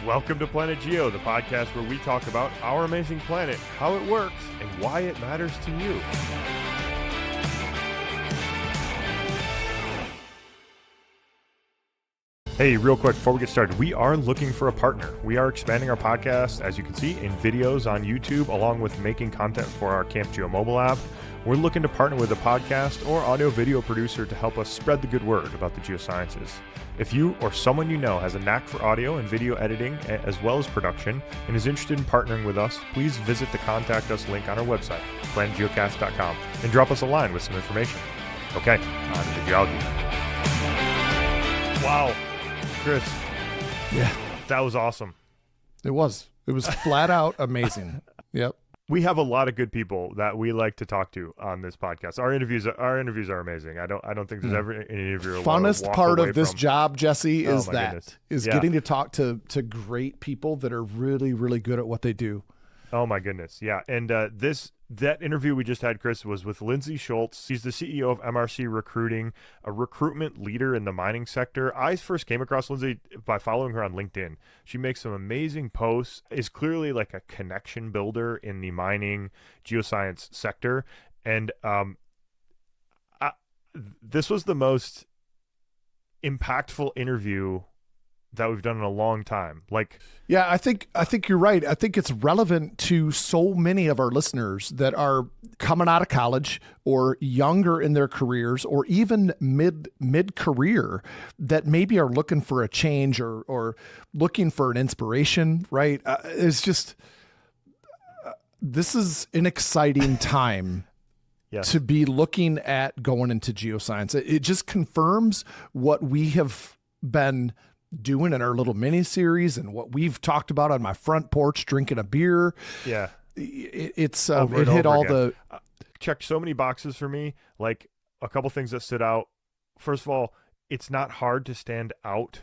Welcome to Planet Geo, the podcast where we talk about our amazing planet, how it works, and why it matters to you. Hey, real quick, before we get started, we are looking for a partner. We are expanding our podcast, as you can see, in videos on YouTube, along with making content for our Camp Geo mobile app. We're looking to partner with a podcast or audio-video producer to help us spread the good word about the geosciences. If you or someone you know has a knack for audio and video editing, as well as production, and is interested in partnering with us, please visit the Contact Us link on our website, planetgeocast.com, and drop us a line with some information. Okay, on to the geology. Wow. Chris. Yeah. That was awesome. It was flat out amazing. Yep. We have a lot of good people that we like to talk to on this podcast. Our interviews are amazing. I don't think there's ever an interview. Funnest part of this job, Jesse, is Yeah. getting to talk to great people that are really, really good at what they do. Oh my goodness. Yeah. And that interview we just had, Chris, was with Lindsey Schultz. She's the CEO of MRC Recruiting, a recruitment leader in the mining sector. I first came across Lindsey by following her on LinkedIn. She makes some amazing posts, is clearly like a connection builder in the mining geoscience sector. And this was the most impactful interview that we've done in a long time. Yeah, I think you're right. I think it's relevant to so many of our listeners that are coming out of college or younger in their careers or even mid-career that maybe are looking for a change or looking for an inspiration, right? It's just, this is an exciting time. Yes. To be looking at going into geoscience. It just confirms what we have been doing in our little mini series and what we've talked about on my front porch drinking a beer. Yeah. It hit all the checked so many boxes for me. Like a couple things that stood out. First of all, it's not hard to stand out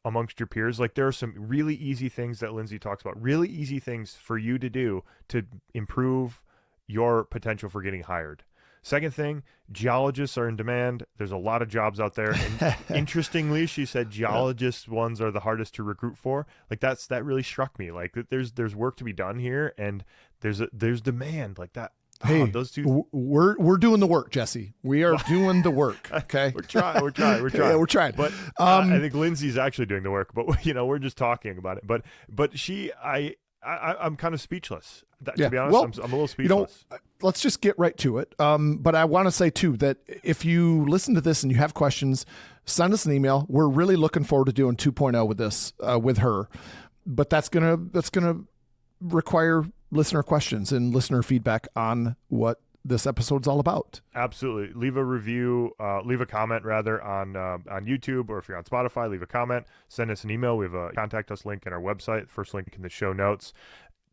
amongst your peers. Like there are some really easy things that Lindsay talks about, really easy things for you to do to improve your potential for getting hired. Second thing, geologists are in demand. There's a lot of jobs out there. And interestingly, she said geologist ones are the hardest to recruit for. Like that really struck me. Like there's work to be done here, and there's demand like that. Hey, those two. We're doing the work, Jesse. We are doing the work. Okay, we're trying. Yeah, we're trying. But I think Lindsay's actually doing the work. But we're just talking about it. But I'm kind of speechless. To be honest, I'm a little speechless. Let's just get right to it. But I want to say too that if you listen to this and you have questions, send us an email. We're really looking forward to doing 2.0 with this with her. But that's gonna require listener questions and listener feedback on what this episode's all about. Absolutely. Leave a review, leave a comment rather on YouTube, or if you're on Spotify, leave a comment, send us an email. We have a contact us link in our website, first link in the show notes.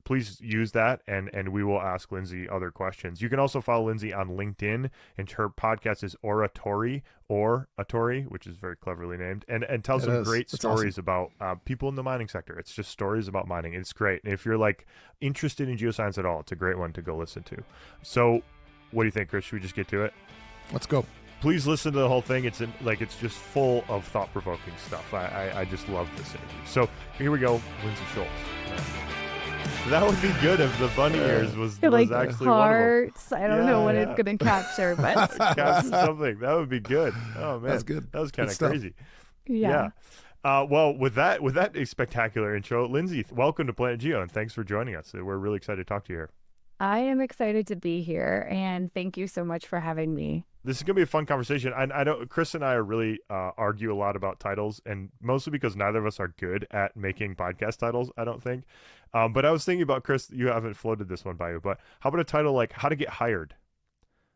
Please use that, and we will ask Lindsay other questions. You can also follow Lindsay on LinkedIn, and her podcast is Ore-atory, which is very cleverly named, and tells some great stories about people in the mining sector. It's just stories about mining. It's great. And if you're interested in geoscience at all, it's a great one to go listen to. So what do you think, Chris? Should we just get to it? Let's go. Please listen to the whole thing. It's just full of thought-provoking stuff. I just love this interview. So here we go, Lindsey Schultz. That would be good if the bunny ears was actually hearts. One of them. I don't know what it's going to capture, but something that would be good. Oh man, that's good. That was kind of crazy. Yeah. Well, with that spectacular intro, Lindsay, welcome to Planet Geo, and thanks for joining us. We're really excited to talk to you here. I am excited to be here, and thank you so much for having me. This is going to be a fun conversation. I know Chris and I are really argue a lot about titles, and mostly because neither of us are good at making podcast titles, I don't think. But I was thinking about, Chris, you haven't floated this one by you, but how about a title like How to Get Hired?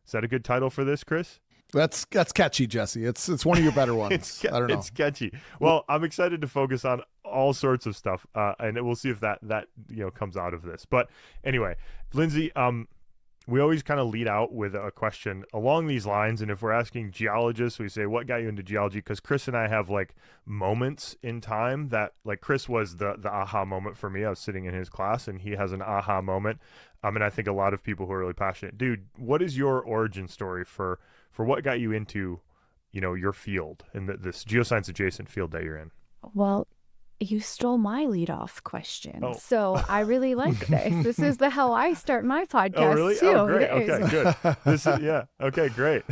Is that a good title for this, Chris? That's catchy, Jesse. It's one of your better ones. I don't know. It's catchy. Well, I'm excited to focus on all sorts of stuff, and we'll see if that comes out of this. But anyway, Lindsay, we always kind of lead out with a question along these lines. And if we're asking geologists, we say, what got you into geology? Because Chris and I have moments in time that Chris was the aha moment for me. I was sitting in his class and he has an aha moment. And I think a lot of people who are really passionate, dude, what is your origin story for what got you into, your field and this geoscience adjacent field that you're in? Well, You stole my leadoff question. Oh. So I really like this. This is the how I start my podcast Oh, really? too. Oh, great. Okay, good. This is, yeah. Okay, great.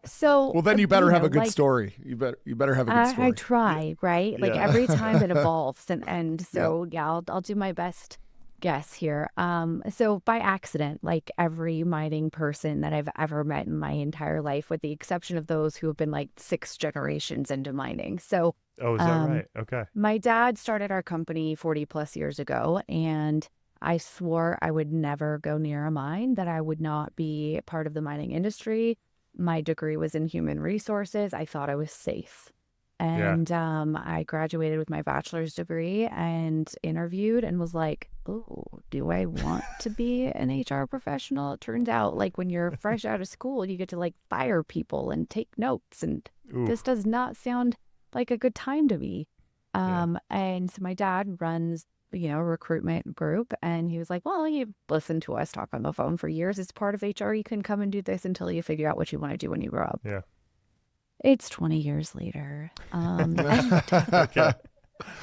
So Well, then you better have a good like, story. You better have a good story. I try, right? Like Yeah. every time it evolves, and so yeah, I'll do my best guess here. So by accident, like every mining person that I've ever met in my entire life, with the exception of those who have been like 6 generations into mining. So Oh, is that right? Okay. my dad started our company 40 plus years ago, and I swore I would never go near a mine, that I would not be part of the mining industry. My degree was in human resources. I thought I was safe. And I graduated with my bachelor's degree and interviewed and was like, oh, do I want to be an HR professional? It turns out, like, when you're fresh out of school, you get to like fire people and take notes. And this does not sound like a good time to be. And so my dad runs, a recruitment group, and he was like, well, you've listened to us talk on the phone for years. It's part of HR. You can come and do this until you figure out what you want to do when you grow up. Yeah. It's 20 years later. Okay.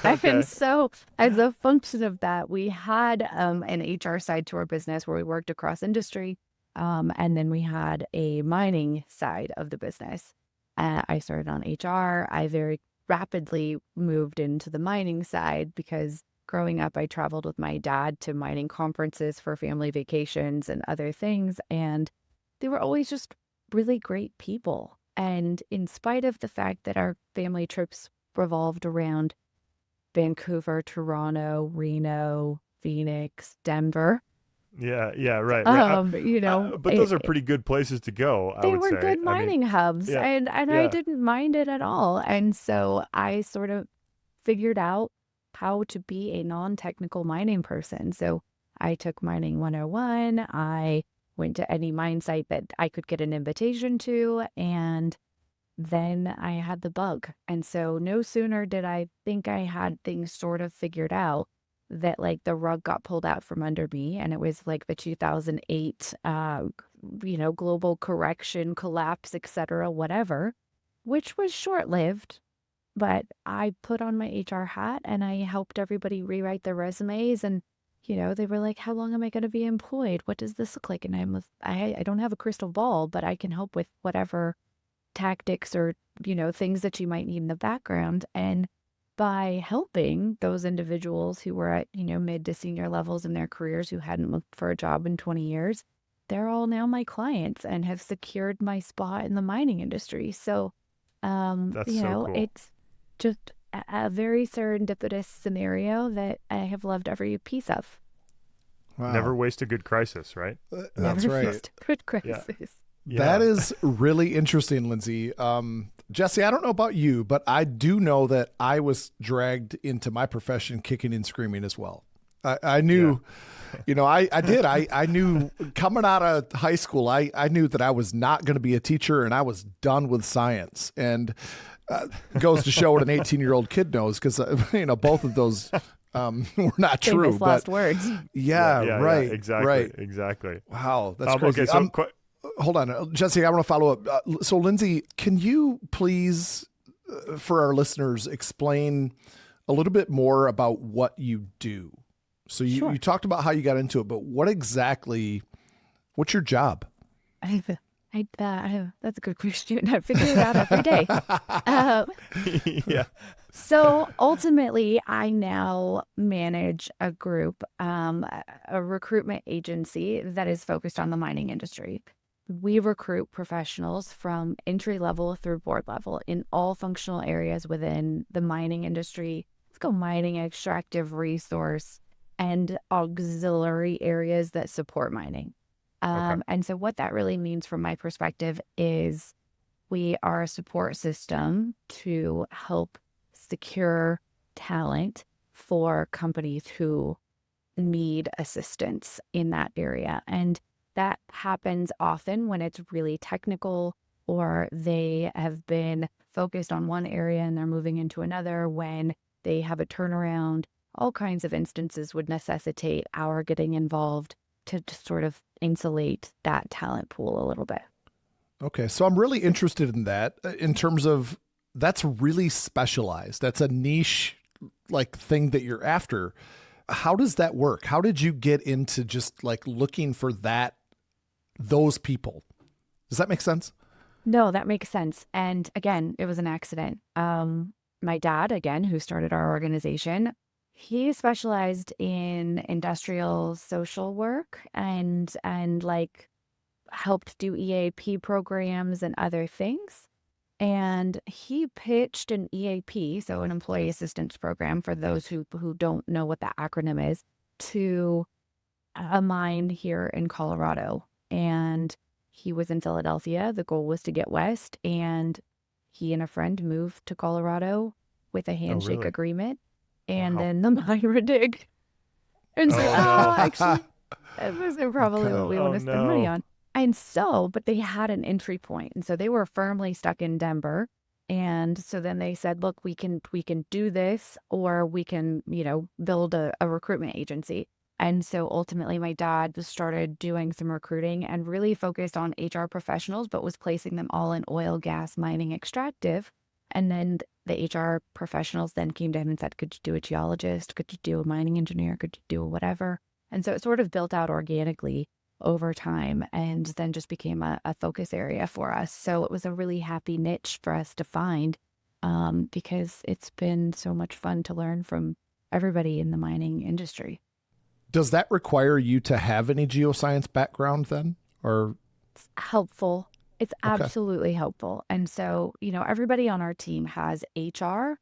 I've been so, as a function of that, we had an HR side to our business where we worked across industry. And then we had a mining side of the business. I started on HR. I very rapidly moved into the mining side because growing up, I traveled with my dad to mining conferences for family vacations and other things. And they were always just really great people. And in spite of the fact that our family trips revolved around Vancouver, Toronto, Reno, Phoenix, Denver. Yeah, right. But those are pretty good places to go, I would say. They were good mining hubs, yeah, and I didn't mind it at all. And so I sort of figured out how to be a non-technical mining person. So I took Mining 101. I went to any mine site that I could get an invitation to, and then I had the bug. And so no sooner did I think I had things sort of figured out, that like the rug got pulled out from under me, and it was like the 2008 global correction, collapse, etc., whatever, which was short-lived. But I put on my HR hat and I helped everybody rewrite their resumes, and they were like, how long am I going to be employed? What does this look like? And I don't have a crystal ball, but I can help with whatever tactics or things that you might need in the background. And by helping those individuals who were at mid to senior levels in their careers, who hadn't looked for a job in 20 years, they're all now my clients and have secured my spot in the mining industry. So that's so cool. It's just a very serendipitous scenario that I have loved every piece of. Wow. Never waste a good crisis, right? That's right. Waste a good crisis. Yeah. That is really interesting, Lindsay. Jesse, I don't know about you, but I do know that I was dragged into my profession kicking and screaming as well. I knew, I did. I knew coming out of high school, I knew that I was not going to be a teacher, and I was done with science. And goes to show what an 18-year-old kid knows, because, both of those were not true. Famous last words. Yeah, right. Exactly. Right. Exactly. Wow, that's crazy. Okay, so hold on, Jesse, I want to follow up. So, Lindsay, can you please, for our listeners, explain a little bit more about what you do? So you, Sure. you talked about how you got into it, but what's your job? That's a good question. I figure it out every day. Yeah. So ultimately, I now manage a group, a recruitment agency that is focused on the mining industry. We recruit professionals from entry level through board level in all functional areas within the mining industry. Let's go mining, extractive resource, and auxiliary areas that support mining. And so what that really means from my perspective is we are a support system to help secure talent for companies who need assistance in that area. And that happens often when it's really technical, or they have been focused on one area and they're moving into another, when they have a turnaround. All kinds of instances would necessitate our getting involved to sort of insulate that talent pool a little bit. Okay, so I'm really interested in that, in terms of that's really specialized. That's a niche like thing that you're after. How does that work? How did you get into just like looking for those people? Does that make sense? No, that makes sense. And again, it was an accident. My dad, again, who started our organization, he specialized in industrial social work and like helped do EAP programs and other things. And he pitched an EAP, so an employee assistance program for those who don't know what that acronym is, to a mine here in Colorado. And he was in Philadelphia. The goal was to get west, and he and a friend moved to Colorado with a handshake really? agreement. And Wow. then the mine were digged. And so, no. actually, that wasn't probably Okay. what we want to spend money on. And so, but they had an entry point, and so they were firmly stuck in Denver. And so then they said, look, we can do this, or we can, build a recruitment agency. And so ultimately my dad started doing some recruiting and really focused on HR professionals, but was placing them all in oil, gas, mining, extractive. And then the HR professionals then came to him and said, could you do a geologist? Could you do a mining engineer? Could you do whatever? And so it sort of built out organically over time, and then just became a focus area for us. So it was a really happy niche for us to find, because it's been so much fun to learn from everybody in the mining industry. Does that require you to have any geoscience background then? Or It's helpful. It's Okay. absolutely helpful. And so, everybody on our team has HR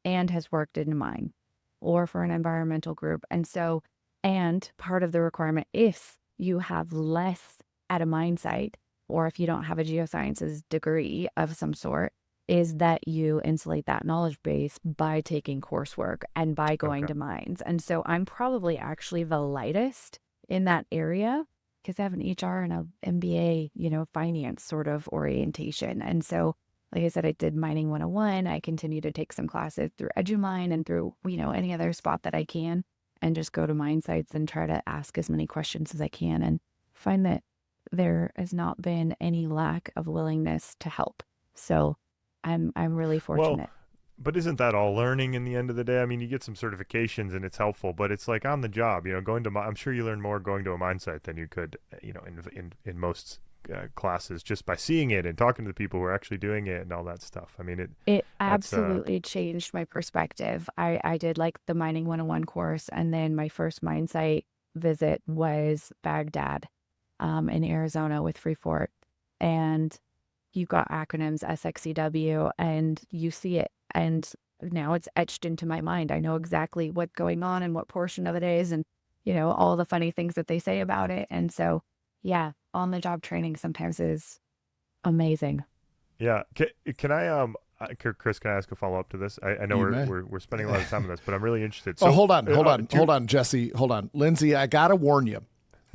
and has worked in a mine or for an environmental group. And so, and part of the requirement, if you have less at a mine site, or if you don't have a geosciences degree of some sort, is that you insulate that knowledge base by taking coursework and by going to mines. And so I'm probably actually the lightest in that area because I have an HR and a MBA, finance sort of orientation. And so, like I said, I did Mining 101. I continue to take some classes through EduMine and through, any other spot that I can, and just go to mine sites and try to ask as many questions as I can, and find that there has not been any lack of willingness to help. So I'm really fortunate. Well, but isn't that all learning in the end of the day? I mean, you get some certifications and it's helpful, but it's like on the job, I'm sure you learn more going to a mine site than you could, in most classes, just by seeing it and talking to the people who are actually doing it and all that stuff. I mean, it absolutely changed my perspective. I did like the Mining 101 course, and then my first mine site visit was Baghdad, in Arizona with Freeport. And you've got acronyms SXCW, and you see it, and now it's etched into my mind. I know exactly what's going on and what portion of it is, and all the funny things that they say about it. And so, yeah, on the job training sometimes is amazing. Yeah. Can I Chris, can I ask a follow up to this? I know we're spending a lot of time on this, but I'm really interested. So, hold on, Jesse. Hold on. Lindsay, I got to warn you.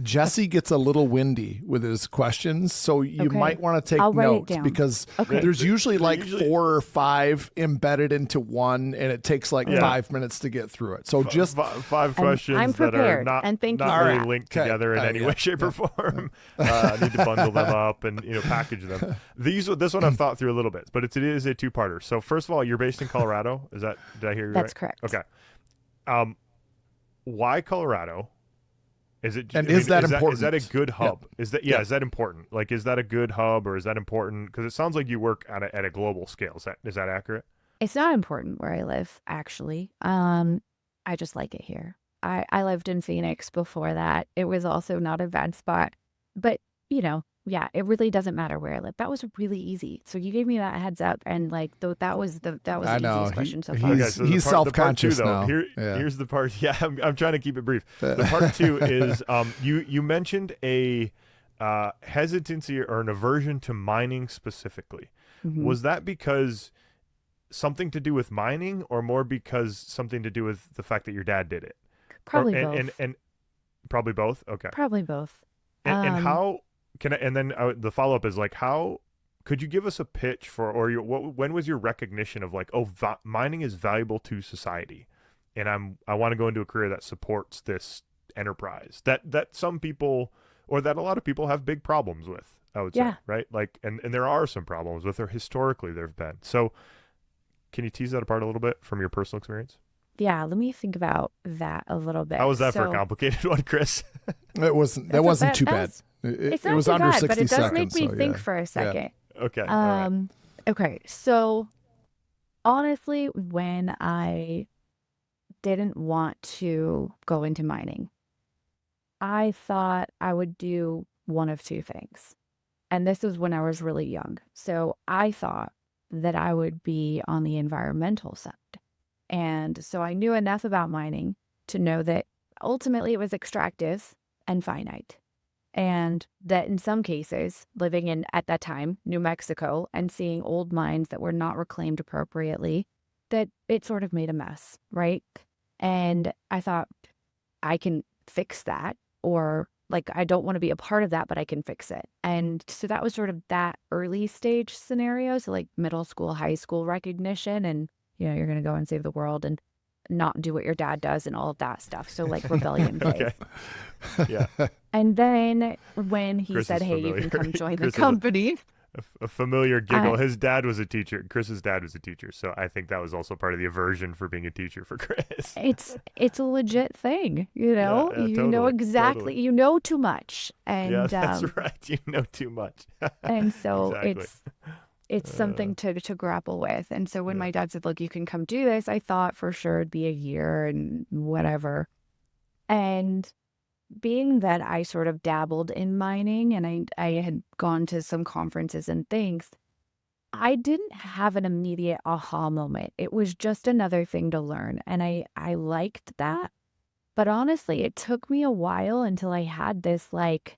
Jesse gets a little windy with his questions, so you might want to take notes, because there's usually like 4 or 5 embedded into one, and it takes like 5 minutes to get through it. So just 5 questions that are not really linked together in any way, shape, or form. I need to bundle them up and package them. This one I've thought through a little bit, but it is a two-parter. So first of all, you're based in Colorado. Did I hear you right? That's correct. Okay. Why Colorado? Is it? And is that important? Is that a good hub? Yeah. Is that important? Like, is that a good hub, or is that important? Because it sounds like you work at a global scale. Is that accurate? It's not important where I live, actually. I just like it here. I lived in Phoenix before that. It was also not a bad spot, but yeah, it really doesn't matter where I live. That was really easy. So you gave me that heads up, and like that was the easiest question so far. He's self-conscious now. Here's the part. Yeah, I'm trying to keep it brief. The part 2 is you mentioned a hesitancy or an aversion to mining specifically. Mm-hmm. Was that because something to do with mining, or more because something to do with the fact that your dad did it? Probably both. And probably both. Okay. Probably both. And how? And then the follow up is like, how could you give us a pitch for, or when was your recognition of like, mining is valuable to society, and I want to go into a career that supports this enterprise that some people, or that a lot of people, have big problems with, I would say, right? Like, and there are some problems with, or historically there have been. So can you tease that apart a little bit from your personal experience? Yeah, let me think about that a little bit. How was that for a So complicated one, Chris? It wasn't. That that's a, wasn't too bad. that's It, it's it not was too under bad, but 60 it does make seconds. me So think yeah, for a yeah. second. Okay. All right. Okay, so honestly, when I didn't want to go into mining, I thought I would do one of two things. And this was when I was really young. So I thought that I would be on the environmental side. And so I knew enough about mining to know that ultimately it was extractive and finite. And that in some cases, living in, at that time, New Mexico and seeing old mines that were not reclaimed appropriately, that it sort of made a mess, right? And I thought, I can fix that, or like, I don't want to be a part of that, but I can fix it. And so that was sort of that early stage scenario. So, like middle school, high school recognition, and you're going to go and save the world and not do what your dad does and all of that stuff. So, like rebellion phase. Okay. Yeah. And then when he Chris said, is hey, you can familiar. come join the Chris has company, a familiar giggle. I, His dad was a teacher. Chris's dad was a teacher, so I think that was also part of the aversion for being a teacher for Chris. it's a legit thing, Yeah, yeah, you know totally, exactly, you know too much. Yeah, And that's right. You know too much. and so Exactly. it's something to grapple with. And so when Yeah. my dad said, look, you can come do this, I thought for sure it'd be a year and whatever. And being that I sort of dabbled in mining and I had gone to some conferences and things, I didn't have an immediate aha moment. It was just another thing to learn. And I liked that. But honestly, it took me a while until I had this like,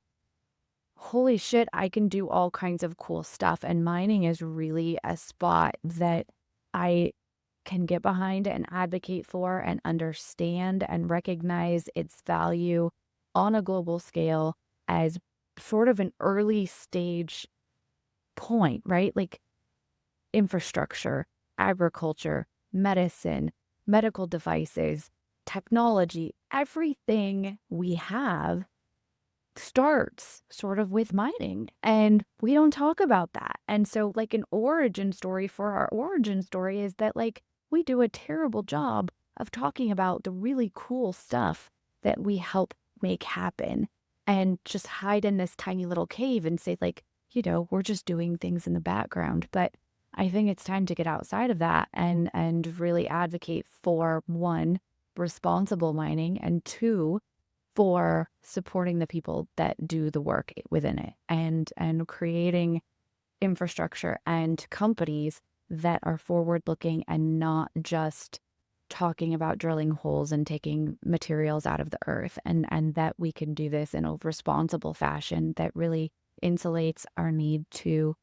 holy shit, I can do all kinds of cool stuff. And mining is really a spot that I can get behind and advocate for and understand and recognize its value on a global scale as sort of an early stage point, right? Like infrastructure, agriculture, medicine, medical devices, technology, everything we have starts sort of with mining, and we don't talk about that. And so like an origin story for our origin story is that like we do a terrible job of talking about the really cool stuff that we help make happen, and just hide in this tiny little cave and say like, we're just doing things in the background. But I think it's time to get outside of that and really advocate for, one, responsible mining, and two, for supporting the people that do the work within it, and creating infrastructure and companies that are forward looking and not just talking about drilling holes and taking materials out of the earth, and that we can do this in a responsible fashion that really insulates our need to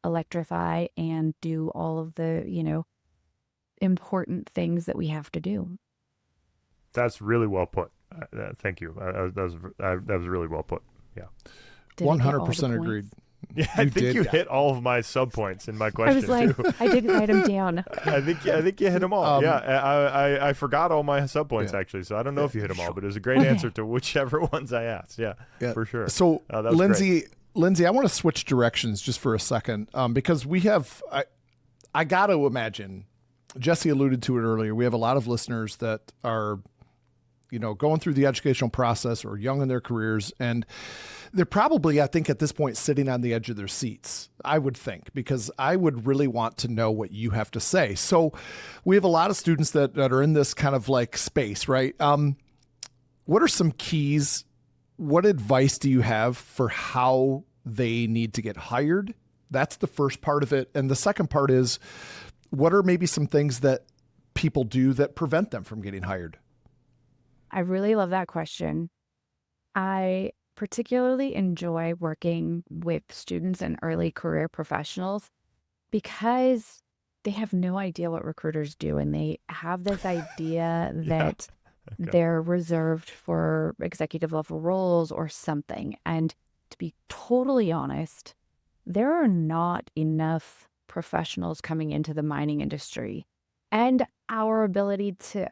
electrify and do all of the, important things that we have to do. That's really well put. Thank you. That was really well put. Yeah. Did I get all the 100% agreed. points? Yeah, I think you hit all of my sub points in my I question was like, too. I didn't write them down. I think you hit them all. Yeah, I forgot all my sub points Yeah. actually, so I don't know if you hit them all, but it was a great answer to whichever ones I asked. Yeah, for sure. So that was great. Lindsay, I want to switch directions just for a second, because we have, I got to imagine, Jesse alluded to it earlier, we have a lot of listeners that are, going through the educational process or young in their careers, and they're probably, I think at this point, sitting on the edge of their seats, I would think, because I would really want to know what you have to say. So we have a lot of students that are in this kind of like space, right? What are some keys? What advice do you have for how they need to get hired? That's the first part of it. And the second part is, what are maybe some things that people do that prevent them from getting hired? I really love that question. I particularly enjoy working with students and early career professionals because they have no idea what recruiters do, and they have this idea that they're reserved for executive level roles or something. And to be totally honest, there are not enough professionals coming into the mining industry, and our ability to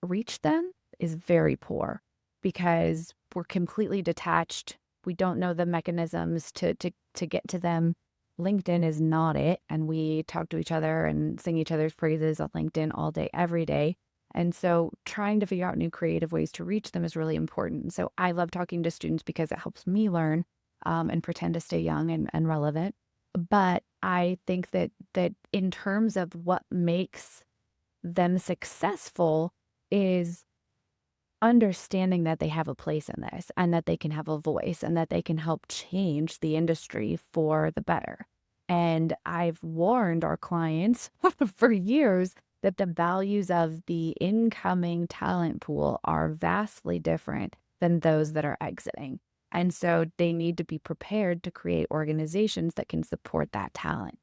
reach them is very poor because we're completely detached. We don't know the mechanisms to get to them. LinkedIn is not it. And we talk to each other and sing each other's praises on LinkedIn all day, every day. And so trying to figure out new creative ways to reach them is really important. So I love talking to students because it helps me learn and pretend to stay young and relevant. But I think that in terms of what makes them successful is understanding that they have a place in this and that they can have a voice and that they can help change the industry for the better. And I've warned our clients for years that the values of the incoming talent pool are vastly different than those that are exiting. And so they need to be prepared to create organizations that can support that talent.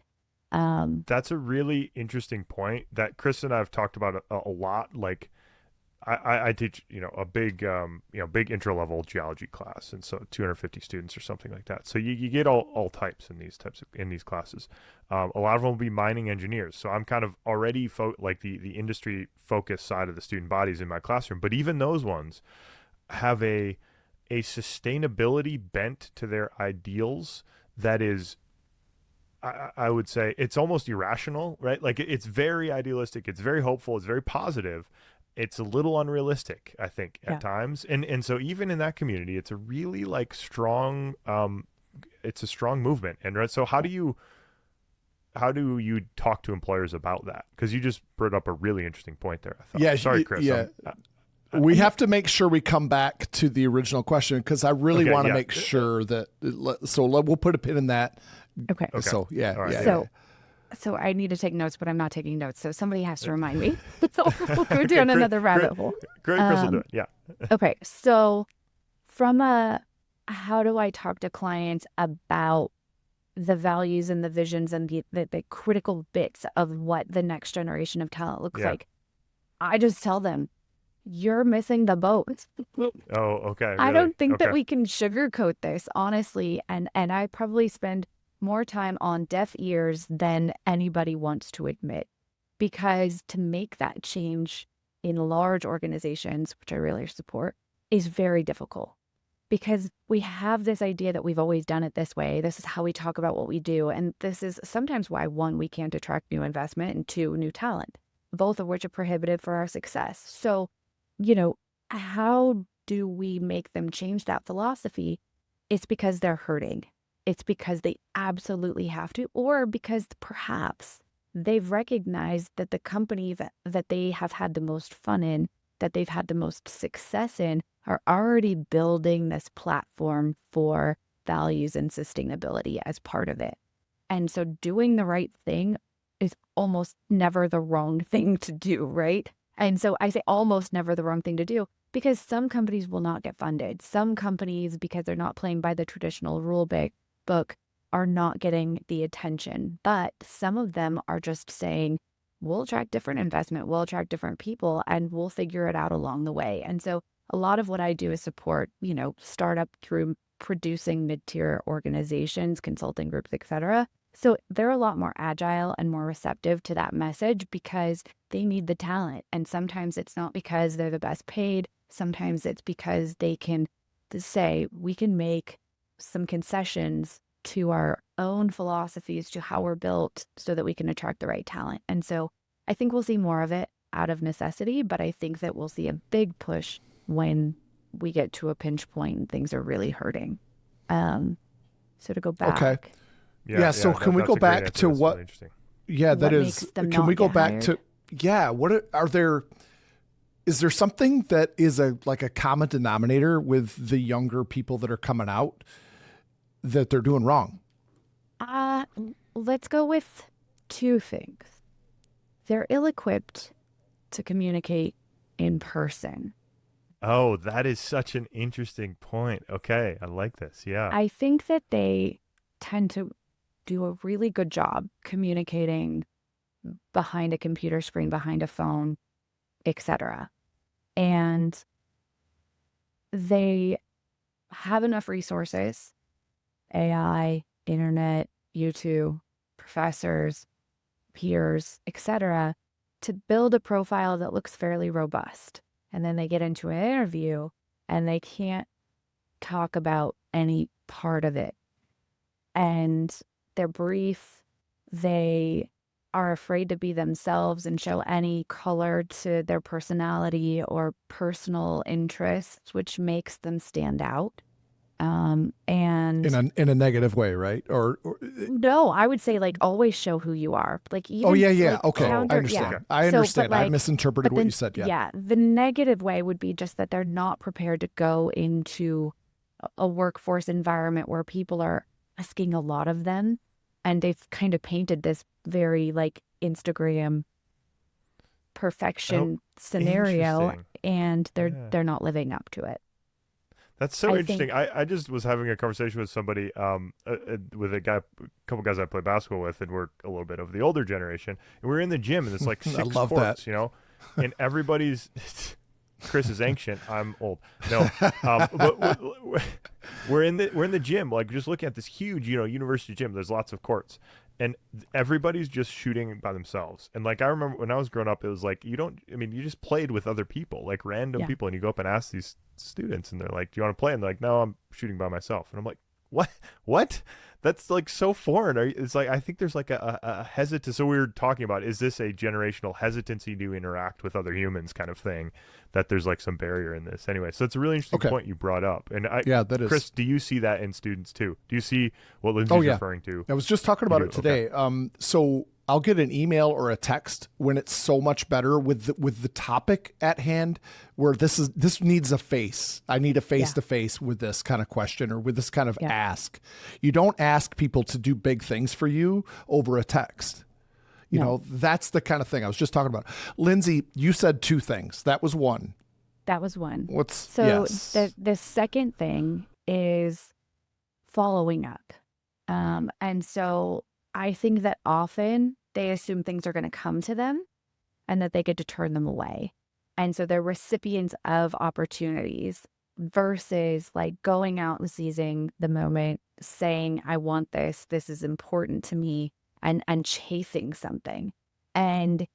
That's a really interesting point that Chris and I have talked about a lot. Like, I teach, a big, big intro level geology class, and so 250 students or something like that. So you get all types in these classes. A lot of them will be mining engineers. So I'm kind of already like the industry focused side of the student bodies in my classroom. But even those ones have a sustainability bent to their ideals that is, I would say, it's almost irrational, right? Like it's very idealistic, it's very hopeful, it's very positive. It's a little unrealistic, I think, at times. And so even in that community, it's a really like strong, it's a strong movement. And right, so how do you talk to employers about that? Because you just brought up a really interesting point there, I thought. Yeah, sorry, Chris. Yeah. We have to make sure we come back to the original question because I really want to make sure that. So we'll put a pin in that. Okay. So right. So I need to take notes, but I'm not taking notes. So somebody has to remind me. We're doing another rabbit hole. Great, Chris will do it. Yeah. Okay. So from how do I talk to clients about the values and the visions and the critical bits of what the next generation of talent looks like? I just tell them, you're missing the boat. Oh, okay. Really? I don't think that we can sugarcoat this, honestly. And I probably spend more time on deaf ears than anybody wants to admit, because to make that change in large organizations, which I really support, is very difficult, because we have this idea that we've always done it this way. This is how we talk about what we do. And this is sometimes why, one, we can't attract new investment, and two, new talent, both of which are prohibitive for our success. So, how do we make them change that philosophy? It's because they're hurting. It's because they absolutely have to, or because perhaps they've recognized that the company that they have had the most fun in, that they've had the most success in, are already building this platform for values and sustainability as part of it. And so doing the right thing is almost never the wrong thing to do, right? And so I say almost never the wrong thing to do, because some companies will not get funded. Some companies, because they're not playing by the traditional rule book, are not getting the attention. But some of them are just saying, we'll attract different investment, we'll attract different people, and we'll figure it out along the way. And so a lot of what I do is support, startup through producing mid-tier organizations, consulting groups, etc. So they're a lot more agile and more receptive to that message because they need the talent. And sometimes it's not because they're the best paid. Sometimes it's because they can say, we can make some concessions to our own philosophies, to how we're built, so that we can attract the right talent. And so I think we'll see more of it out of necessity, but I think that we'll see a big push when we get to a pinch point and things are really hurting. So to go back. Okay. Yeah. So can we go back to what? Really interesting. Yeah, that is. Can we go back hired? to? What are there? Is there something that is a common denominator with the younger people that are coming out that they're doing wrong? Let's go with two things. They're ill-equipped to communicate in person. Oh, that is such an interesting point. Okay, I like this. Yeah. I think that they tend to do a really good job communicating behind a computer screen, behind a phone, etc. And they have enough resources, AI, internet, YouTube, professors, peers, etc., to build a profile that looks fairly robust. And then they get into an interview and they can't talk about any part of it. And they're brief. They are afraid to be themselves and show any color to their personality or personal interests, which makes them stand out. And in a negative way, right? Or no, I would say like always show who you are. Like even oh yeah, like, okay, counter, I understand. yeah. I So, understand. but I like, misinterpreted but what then you said. Yeah. yeah, the negative way would be just that they're not prepared to go into a workforce environment where people are asking a lot of them, and they've kind of painted this very like Instagram perfection scenario, Interesting. and Yeah. they're not living up to it. That's so I interesting. think I just was having a conversation with somebody, with a couple guys I play basketball with, and we're a little bit of the older generation. And we were in the gym, and it's like 6 I love courts, that. you know, and everybody's. Chris is ancient. I'm old. No, but we're in the gym, like just looking at this huge, university gym. There's lots of courts, and everybody's just shooting by themselves. And like I remember when I was growing up, it was like you just played with other people, like random Yeah. people, and you go up and ask these students, and they're like, "Do you want to play?" And they're like, "No, I'm shooting by myself." And I'm like, "What? That's like so foreign." It's like I think there's like a hesitancy. So we were talking about, is this a generational hesitancy to interact with other humans kind of thing? That there's like some barrier in this. Anyway, so it's a really interesting point you brought up. And Yeah, that is. Chris, do you see that in students too? Do you see what Lindsay's referring to? I was just talking about it today. Okay. So I'll get an email or a text when it's so much better with the topic at hand, where this needs a face. I need a face to face with this kind of question or with this kind of ask. You don't ask people to do big things for you over a text. You know, that's the kind of thing I was just talking about. Lindsay, you said two things. That was one. that was one. Yes. The second thing is following up. And so I think that often they assume things are going to come to them and that they get to turn them away. And so they're recipients of opportunities versus like going out and seizing the moment, saying, I want this is important to me, and chasing something. And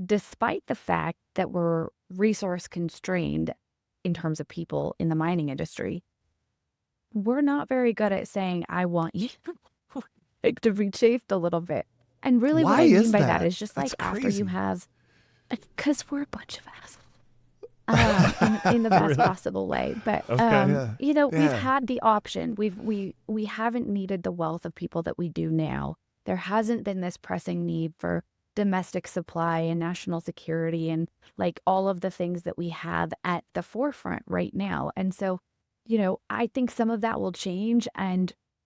despite the fact that we're resource constrained in terms of people in the mining industry, we're not very good at saying, I want you like, to be chased a little bit. And really what I mean by that is just like after you have, because we're a bunch of assholes in the best possible way. But, we've had the option. We haven't needed the wealth of people that we do now. There hasn't been this pressing need for domestic supply and national security and like all of the things that we have at the forefront right now. And so, I think some of that will change.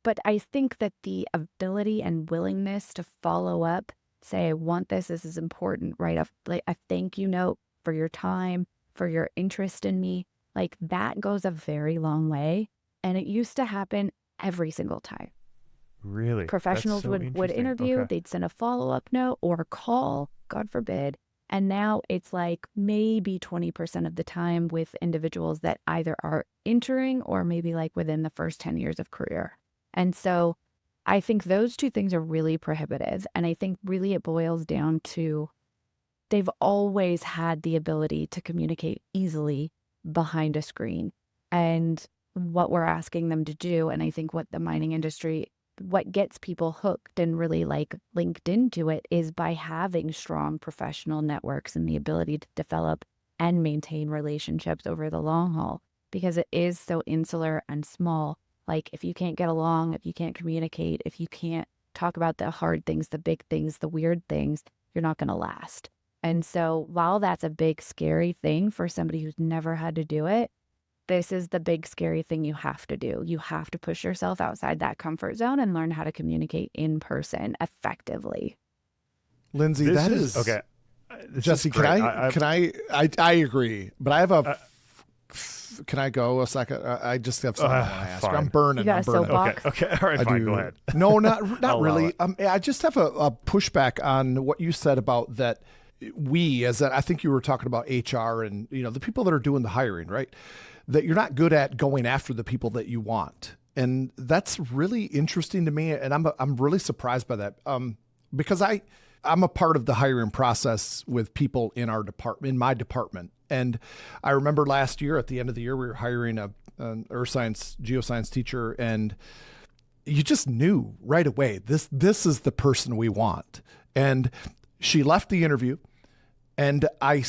But I think that the ability and willingness to follow up, say, I want this is important, right? Like a thank you note for your time, for your interest in me, like that goes a very long way. And it used to happen every single time. Really? Professionals would interview, they'd send a follow-up note or a call, God forbid. And now it's like maybe 20% of the time with individuals that either are entering or maybe like within the first 10 years of career. And so I think those two things are really prohibitive. And I think really it boils down to they've always had the ability to communicate easily behind a screen. And what we're asking them to do, and I think what the mining industry, what gets people hooked and really like linked into it is by having strong professional networks and the ability to develop and maintain relationships over the long haul, because it is so insular and small. Like if you can't get along, if you can't communicate, if you can't talk about the hard things, the big things, the weird things, you're not going to last. And so while that's a big, scary thing for somebody who's never had to do it, this is the big, scary thing you have to do. You have to push yourself outside that comfort zone and learn how to communicate in person effectively. Lindsay, that is okay. Jesse, can I agree, but I have can I go a second? I just have something I want to ask. Fine. I'm burning. You got a soapbox? Okay. All right, fine. Go ahead. No, not really. I just have a pushback on what you said about that. I think you were talking about HR and the people that are doing the hiring, right? That you're not good at going after the people that you want, and that's really interesting to me. And I'm really surprised by that because I'm a part of the hiring process with people in my department. And I remember last year at the end of the year, we were hiring an earth science, geoscience teacher, and you just knew right away, this is the person we want. And She left the interview, and I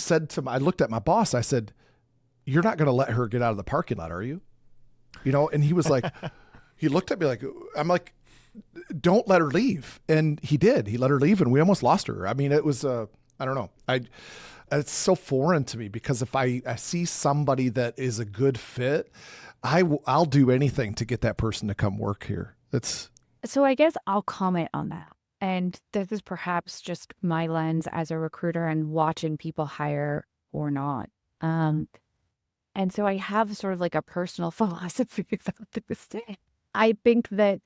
looked at my boss. I said, "You're not going to let her get out of the parking lot, are you?" And he was like, he looked at me like, I'm like, "Don't let her leave." And he did. He let her leave, and we almost lost her. I mean, it was, I don't know. It's so foreign to me, because if I see somebody that is a good fit, I'll do anything to get that person to come work here. So I guess I'll comment on that. And this is perhaps just my lens as a recruiter and watching people hire or not. And so I have sort of like a personal philosophy about this. I think that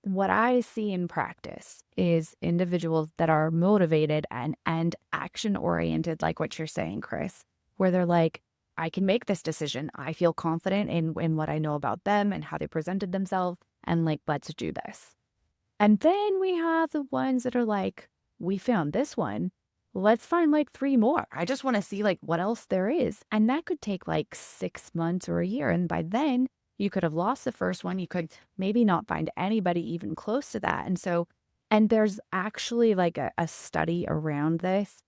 what I see in practice is individuals that are motivated and action oriented, like what you're saying, Chris, where they're like, I can make this decision. I feel confident in what I know about them and how they presented themselves, and like, let's do this. And then we have the ones that are like, we found this one. Let's find like 3 more. I just want to see like what else there is. And that could take like 6 months or a year. And by then you could have lost the first one. You could maybe not find anybody even close to that. And there's actually like a study around this.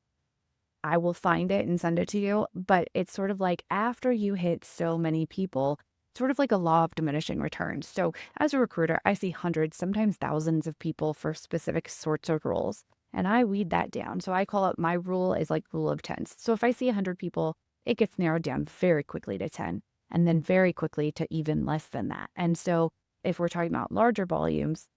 I will find it and send it to you. But it's sort of like after you hit so many people, sort of like a law of diminishing returns. So as a recruiter, I see hundreds, sometimes thousands of people for specific sorts of roles. And I weed that down. So I call it, my rule is like rule of tens. So if I see 100 people, it gets narrowed down very quickly to 10, and then very quickly to even less than that. And so if we're talking about larger volumes,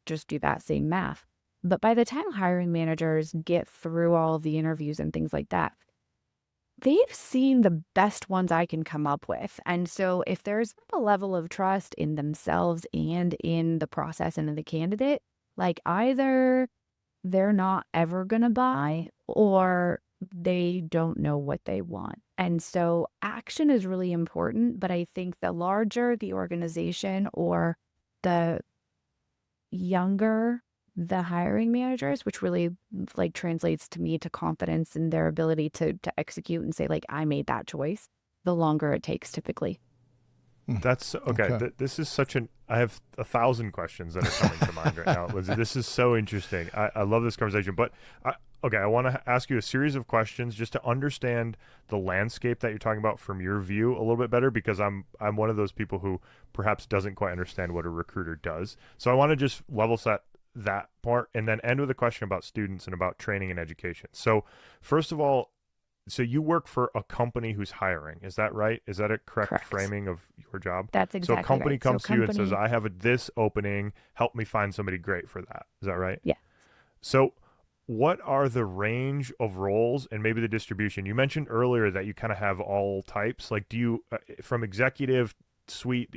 just do that same math. But by the time hiring managers get through all of the interviews and things like that, they've seen the best ones I can come up with. And so if there's a level of trust in themselves and in the process and in the candidate, like either they're not ever going to buy or they don't know what they want. And so action is really important, but I think the larger the organization or the younger the hiring managers, which really like translates to me to confidence in their ability to execute and say like, I made that choice, the longer it takes typically. That's okay. This is I have 1,000 questions that are coming to mind right now, Lindsay. This is so interesting. I love this conversation, but I want to ask you a series of questions just to understand the landscape that you're talking about from your view a little bit better, because I'm one of those people who perhaps doesn't quite understand what a recruiter does. So I want to just level set that part and then end with a question about students and about training and education. So first of all, so you work for a company who's hiring, is that right? Is that a correct framing of your job? That's exactly right. So a company right. comes to you and says, I have this opening, help me find somebody great for that. Is that right? Yeah. So what are the range of roles and maybe the distribution? You mentioned earlier that you kind of have all types. Like, do you, from executive suite,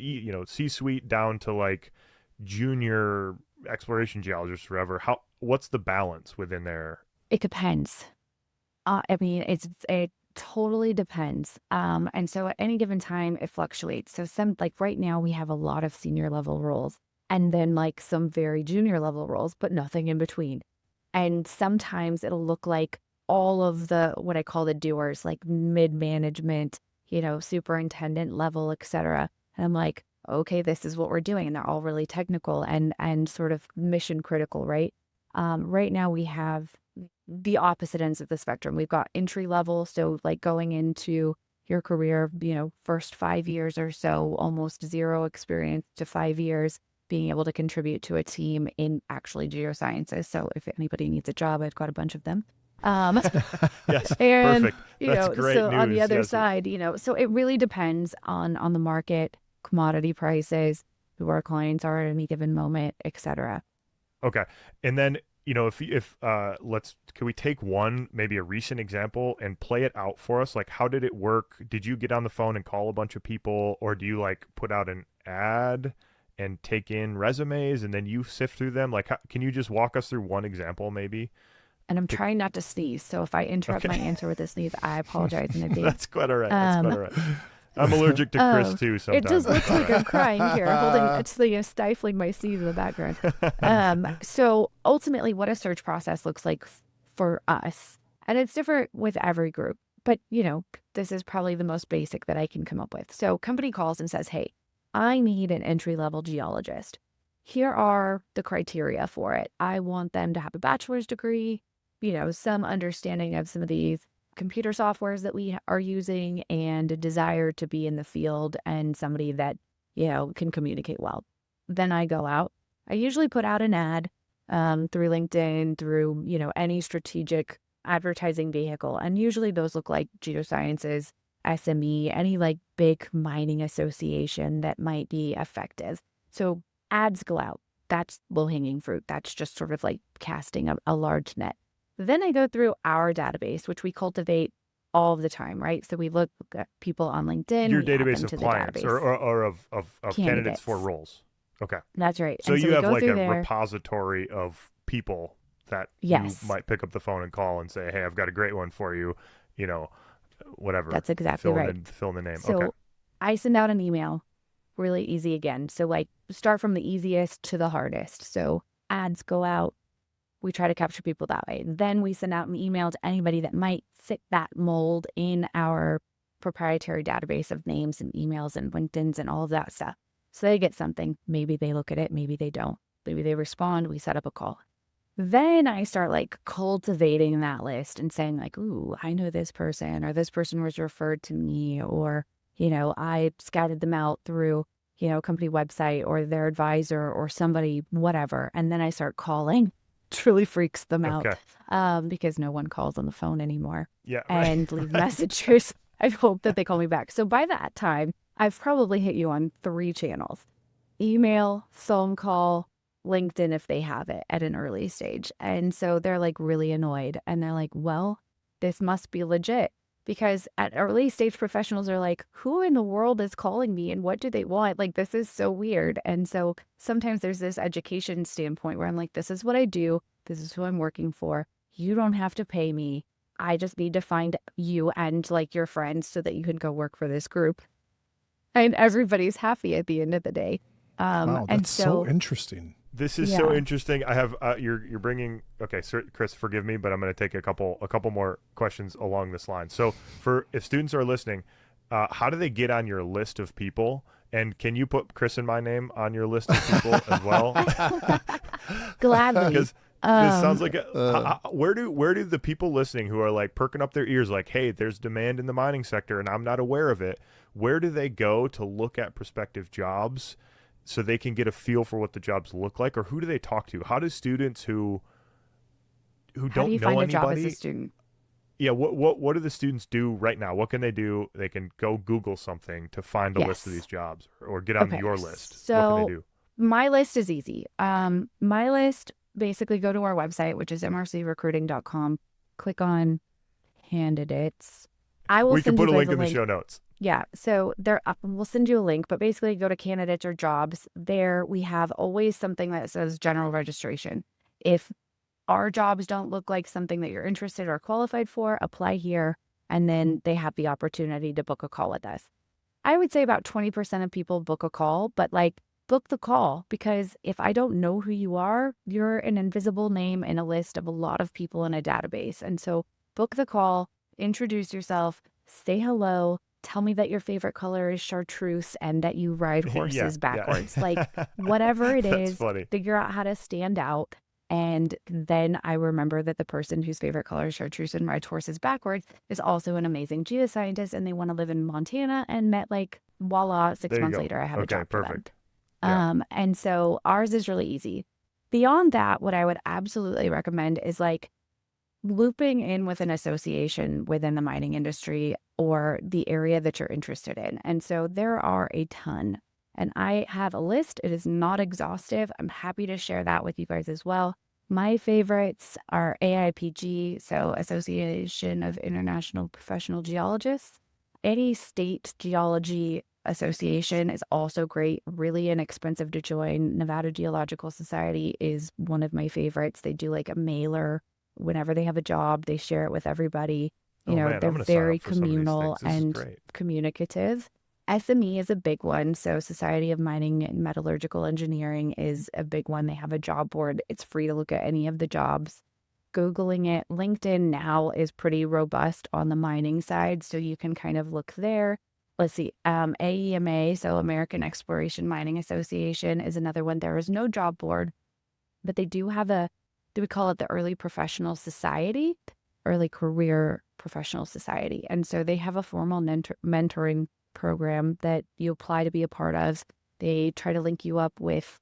C-suite down to like junior exploration geologist, forever, what's the balance within there? It depends. I mean, it totally depends. And so at any given time, it fluctuates. So some, like right now, we have a lot of senior level roles and then like some very junior level roles, but nothing in between. And sometimes it'll look like all of the, what I call the doers, like mid-management, superintendent level, et cetera. And I'm like, okay, this is what we're doing. And they're all really technical and sort of mission critical, right? Right now we have the opposite ends of the spectrum. We've got entry level. So like going into your career, first 5 years or so, almost zero experience to 5 years, being able to contribute to a team in actually geosciences. So if anybody needs a job, I've got a bunch of them. Yes, and, perfect. That's great so news. on the other Yes. side, so it really depends on the market, commodity prices, who our clients are at any given moment, et cetera. Okay. And then, if can we take maybe a recent example and play it out for us? Like, how did it work? Did you get on the phone and call a bunch of people, or do you like put out an ad and take in resumes and then you sift through them? Like, can you just walk us through one example maybe? And I'm trying not to sneeze. So if I interrupt my answer with a sneeze, I apologize in advance. That's quite all right. That's quite all right. I'm allergic to Chris too sometimes. It just looks like I'm crying here, stifling my sneeze in the background. So ultimately what a search process looks like for us, and it's different with every group, but this is probably the most basic that I can come up with. So company calls and says, hey, I need an entry-level geologist. here are the criteria for it. I want them to have a bachelor's degree, some understanding of some of these computer softwares that we are using, and a desire to be in the field, and somebody that, can communicate well. Then I go out. I usually put out an ad through LinkedIn, through, any strategic advertising vehicle. And usually those look like Geosciences, SME, any like big mining association that might be effective. So ads go out. That's low-hanging fruit. That's just sort of like casting a large net. Then I go through our database, which we cultivate all the time, right? So we look at people on LinkedIn. Your we add database them of to the clients database. or of candidates for Candidates. roles. Okay. That's right. So And so you we have go like through a there. repository of people that Yes. you might pick up the phone and call and say, hey, I've got a great one for you, whatever. That's exactly right. Fill in the name. So Okay. I send out an email, really easy again. So like start from the easiest to the hardest. So ads go out. We try to capture people that way. Then we send out an email to anybody that might fit that mold in our proprietary database of names and emails and LinkedIn's and all of that stuff. So they get something. Maybe they look at it. Maybe they don't. Maybe they respond. We set up a call. Then I start like cultivating that list and saying like, ooh, I know this person, or this person was referred to me, or, I scouted them out through, company website or their advisor or somebody, whatever. And then I start calling. Truly freaks them out because no one calls on the phone anymore. Yeah. Right. And leave messages. I hope that they call me back. So by that time, I've probably hit you on 3 channels: email, phone call, LinkedIn if they have it at an early stage. And so they're like really annoyed, and they're like, well, this must be legit, because at early stage professionals are like, who in the world is calling me and what do they want? Like, this is so weird. And so sometimes there's this education standpoint where I'm like, this is what I do. This is who I'm working for. You don't have to pay me. I just need to find you and like your friends so that you can go work for this group. And everybody's happy at the end of the day. Wow, and that's so interesting. This is so interesting. I have you're bringing. Okay, sir, Chris, forgive me, but I'm going to take a couple more questions along this line. So, if students are listening, how do they get on your list of people? And can you put Chris and my name on your list of people as well? Gladly. Because this sounds like where do the people listening who are like perking up their ears, like, hey, there's demand in the mining sector and I'm not aware of it. Where do they go to look at prospective jobs, so they can get a feel for what the jobs look like? Or who do they talk to? How do students who don't know anybody? How do you find a job as a student? Yeah, what do the students do right now? What can they do? They can go Google something to find a list of these jobs, or get on your list. So what can they do? My list is easy. My list, basically go to our website, which is mrcrecruiting.com. Click on candidates. We can put a link in the show notes. Yeah, so they're up, and we'll send you a link, but basically go to candidates or jobs. There we have always something that says general registration. If our jobs don't look like something that you're interested or qualified for, apply here, and then they have the opportunity to book a call with us. I would say about 20% of people book a call, but like, book the call, because if I don't know who you are, you're an invisible name in a list of a lot of people in a database. And so book the call, introduce yourself, say hello, tell me that your favorite color is chartreuse and that you ride horses backwards. Like, whatever it is, figure out how to stand out. And then I remember that the person whose favorite color is chartreuse and rides horses backwards is also an amazing geoscientist, and they want to live in Montana, and met, like, voila, 6 months later, I have a job for them. And so ours is really easy. Beyond that, what I would absolutely recommend is like looping in with an association within the mining industry or the area that you're interested in. And so there are a ton, and I have a list. It is not exhaustive. I'm happy to share that with you guys as well. My favorites are AIPG, so Association of International Professional Geologists. Any state geology association is also great, really inexpensive to join. Nevada Geological Society is one of my favorites. They do like a mailer whenever they have a job. They share it with everybody. They're very communal and communicative. SME is a big one. So Society of Mining and Metallurgical Engineering is a big one. They have a job board. It's free to look at any of the jobs. Googling it. LinkedIn now is pretty robust on the mining side, so you can kind of look there. let's see, AEMA, so American Exploration Mining Association, is another one. There is no job board, but they do have we call it the Early Professional Society, Early Career Professional Society. And so they have a formal mentoring program that you apply to be a part of. They try to link you up with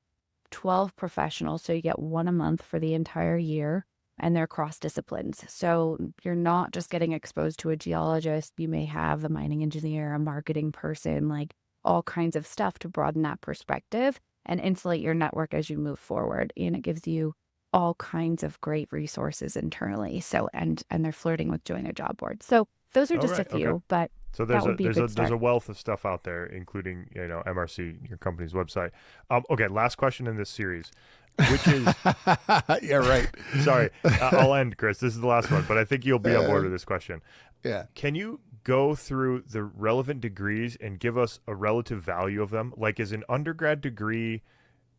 12 professionals, so you get one a month for the entire year, and they're cross disciplines. So you're not just getting exposed to a geologist. You may have a mining engineer, a marketing person, like all kinds of stuff to broaden that perspective and insulate your network as you move forward. And it gives you all kinds of great resources internally. So, and they're flirting with joining a job board. So those are just a few, but so that would be there's a wealth of stuff out there, including, MRC, your company's website. Okay, last question in this series, which is yeah, right. Sorry, I'll end, Chris. This is the last one, but I think you'll be on board with this question. Yeah. Can you go through the relevant degrees and give us a relative value of them? Like, is an undergrad degree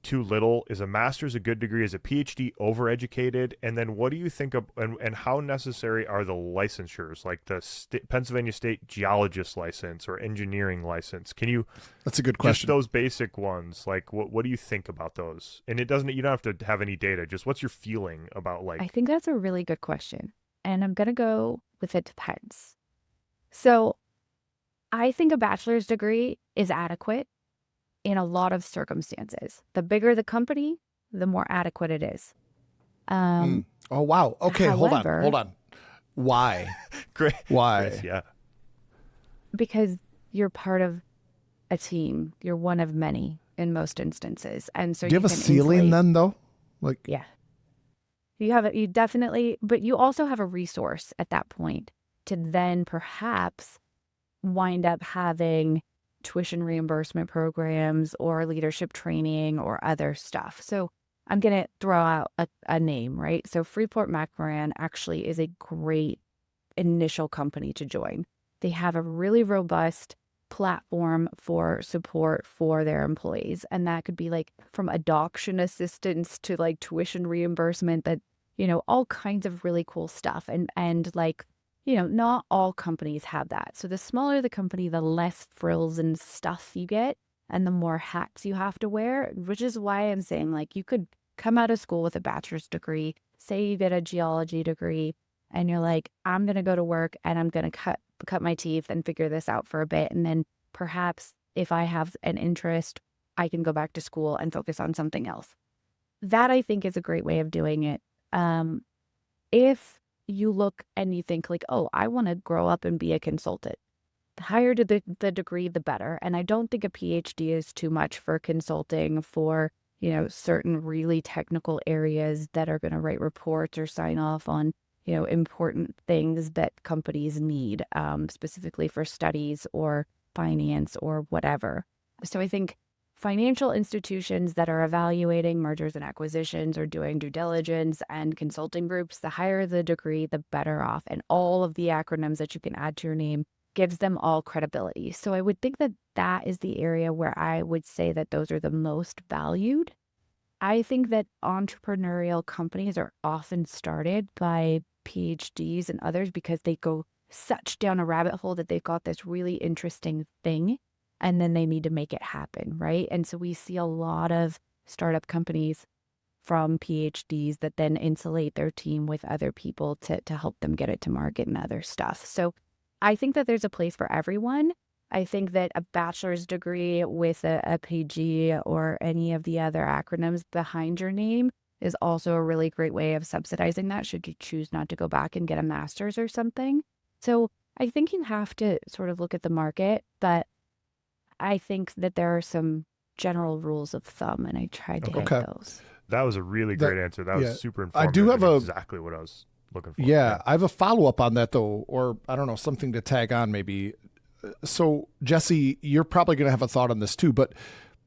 too little? Is a master's a good degree? Is a PhD overeducated? And then what do you think of, and how necessary are the licensures, like the Pennsylvania State geologist license or engineering license? Can you, that's a good question. Just those basic ones, like what do you think about those? And you don't have to have any data, just what's your feeling about, like? I think that's a really good question. And I'm going to go with it depends. So I think a bachelor's degree is adequate in a lot of circumstances. The bigger the company, the more adequate it is. Oh, wow. Okay, however, hold on. Why? Great. Why? Chris, yeah. Because you're part of a team. You're one of many in most instances. And so do you have a ceiling then, though? Like, yeah. You definitely, but you also have a resource at that point to then perhaps wind up having tuition reimbursement programs or leadership training or other stuff. So I'm going to throw out a name, right? So Freeport-McMoRan actually is a great initial company to join. They have a really robust platform for support for their employees. And that could be like from adoption assistance to like tuition reimbursement, that, all kinds of really cool stuff. And like, not all companies have that. So the smaller the company, the less frills and stuff you get and the more hats you have to wear, which is why I'm saying, like, you could come out of school with a bachelor's degree, say you get a geology degree, and you're like, I'm going to go to work and I'm going to cut my teeth and figure this out for a bit. And then perhaps if I have an interest, I can go back to school and focus on something else. That, I think, is a great way of doing it. If you look and you think like, oh, I want to grow up and be a consultant, the higher the degree, the better. And I don't think a PhD is too much for consulting for, certain really technical areas that are going to write reports or sign off on, important things that companies need, specifically for studies or finance or whatever. So I think financial institutions that are evaluating mergers and acquisitions or doing due diligence, and consulting groups, the higher the degree, the better off. And all of the acronyms that you can add to your name gives them all credibility. So I would think that that is the area where I would say that those are the most valued. I think that entrepreneurial companies are often started by PhDs and others because they go such down a rabbit hole that they've got this really interesting thing, and then they need to make it happen, right? And so we see a lot of startup companies from PhDs that then insulate their team with other people to help them get it to market and other stuff. So I think that there's a place for everyone. I think that a bachelor's degree with a PG or any of the other acronyms behind your name is also a really great way of subsidizing that, should you choose not to go back and get a master's or something. So I think you have to sort of look at the market, but I think that there are some general rules of thumb, and I tried to hit those. That was a really great answer. That was super informative. I do have exactly what I was looking for. Yeah, I have a follow-up on that, though, or I don't know, something to tag on maybe. So, Jesse, you're probably going to have a thought on this too, but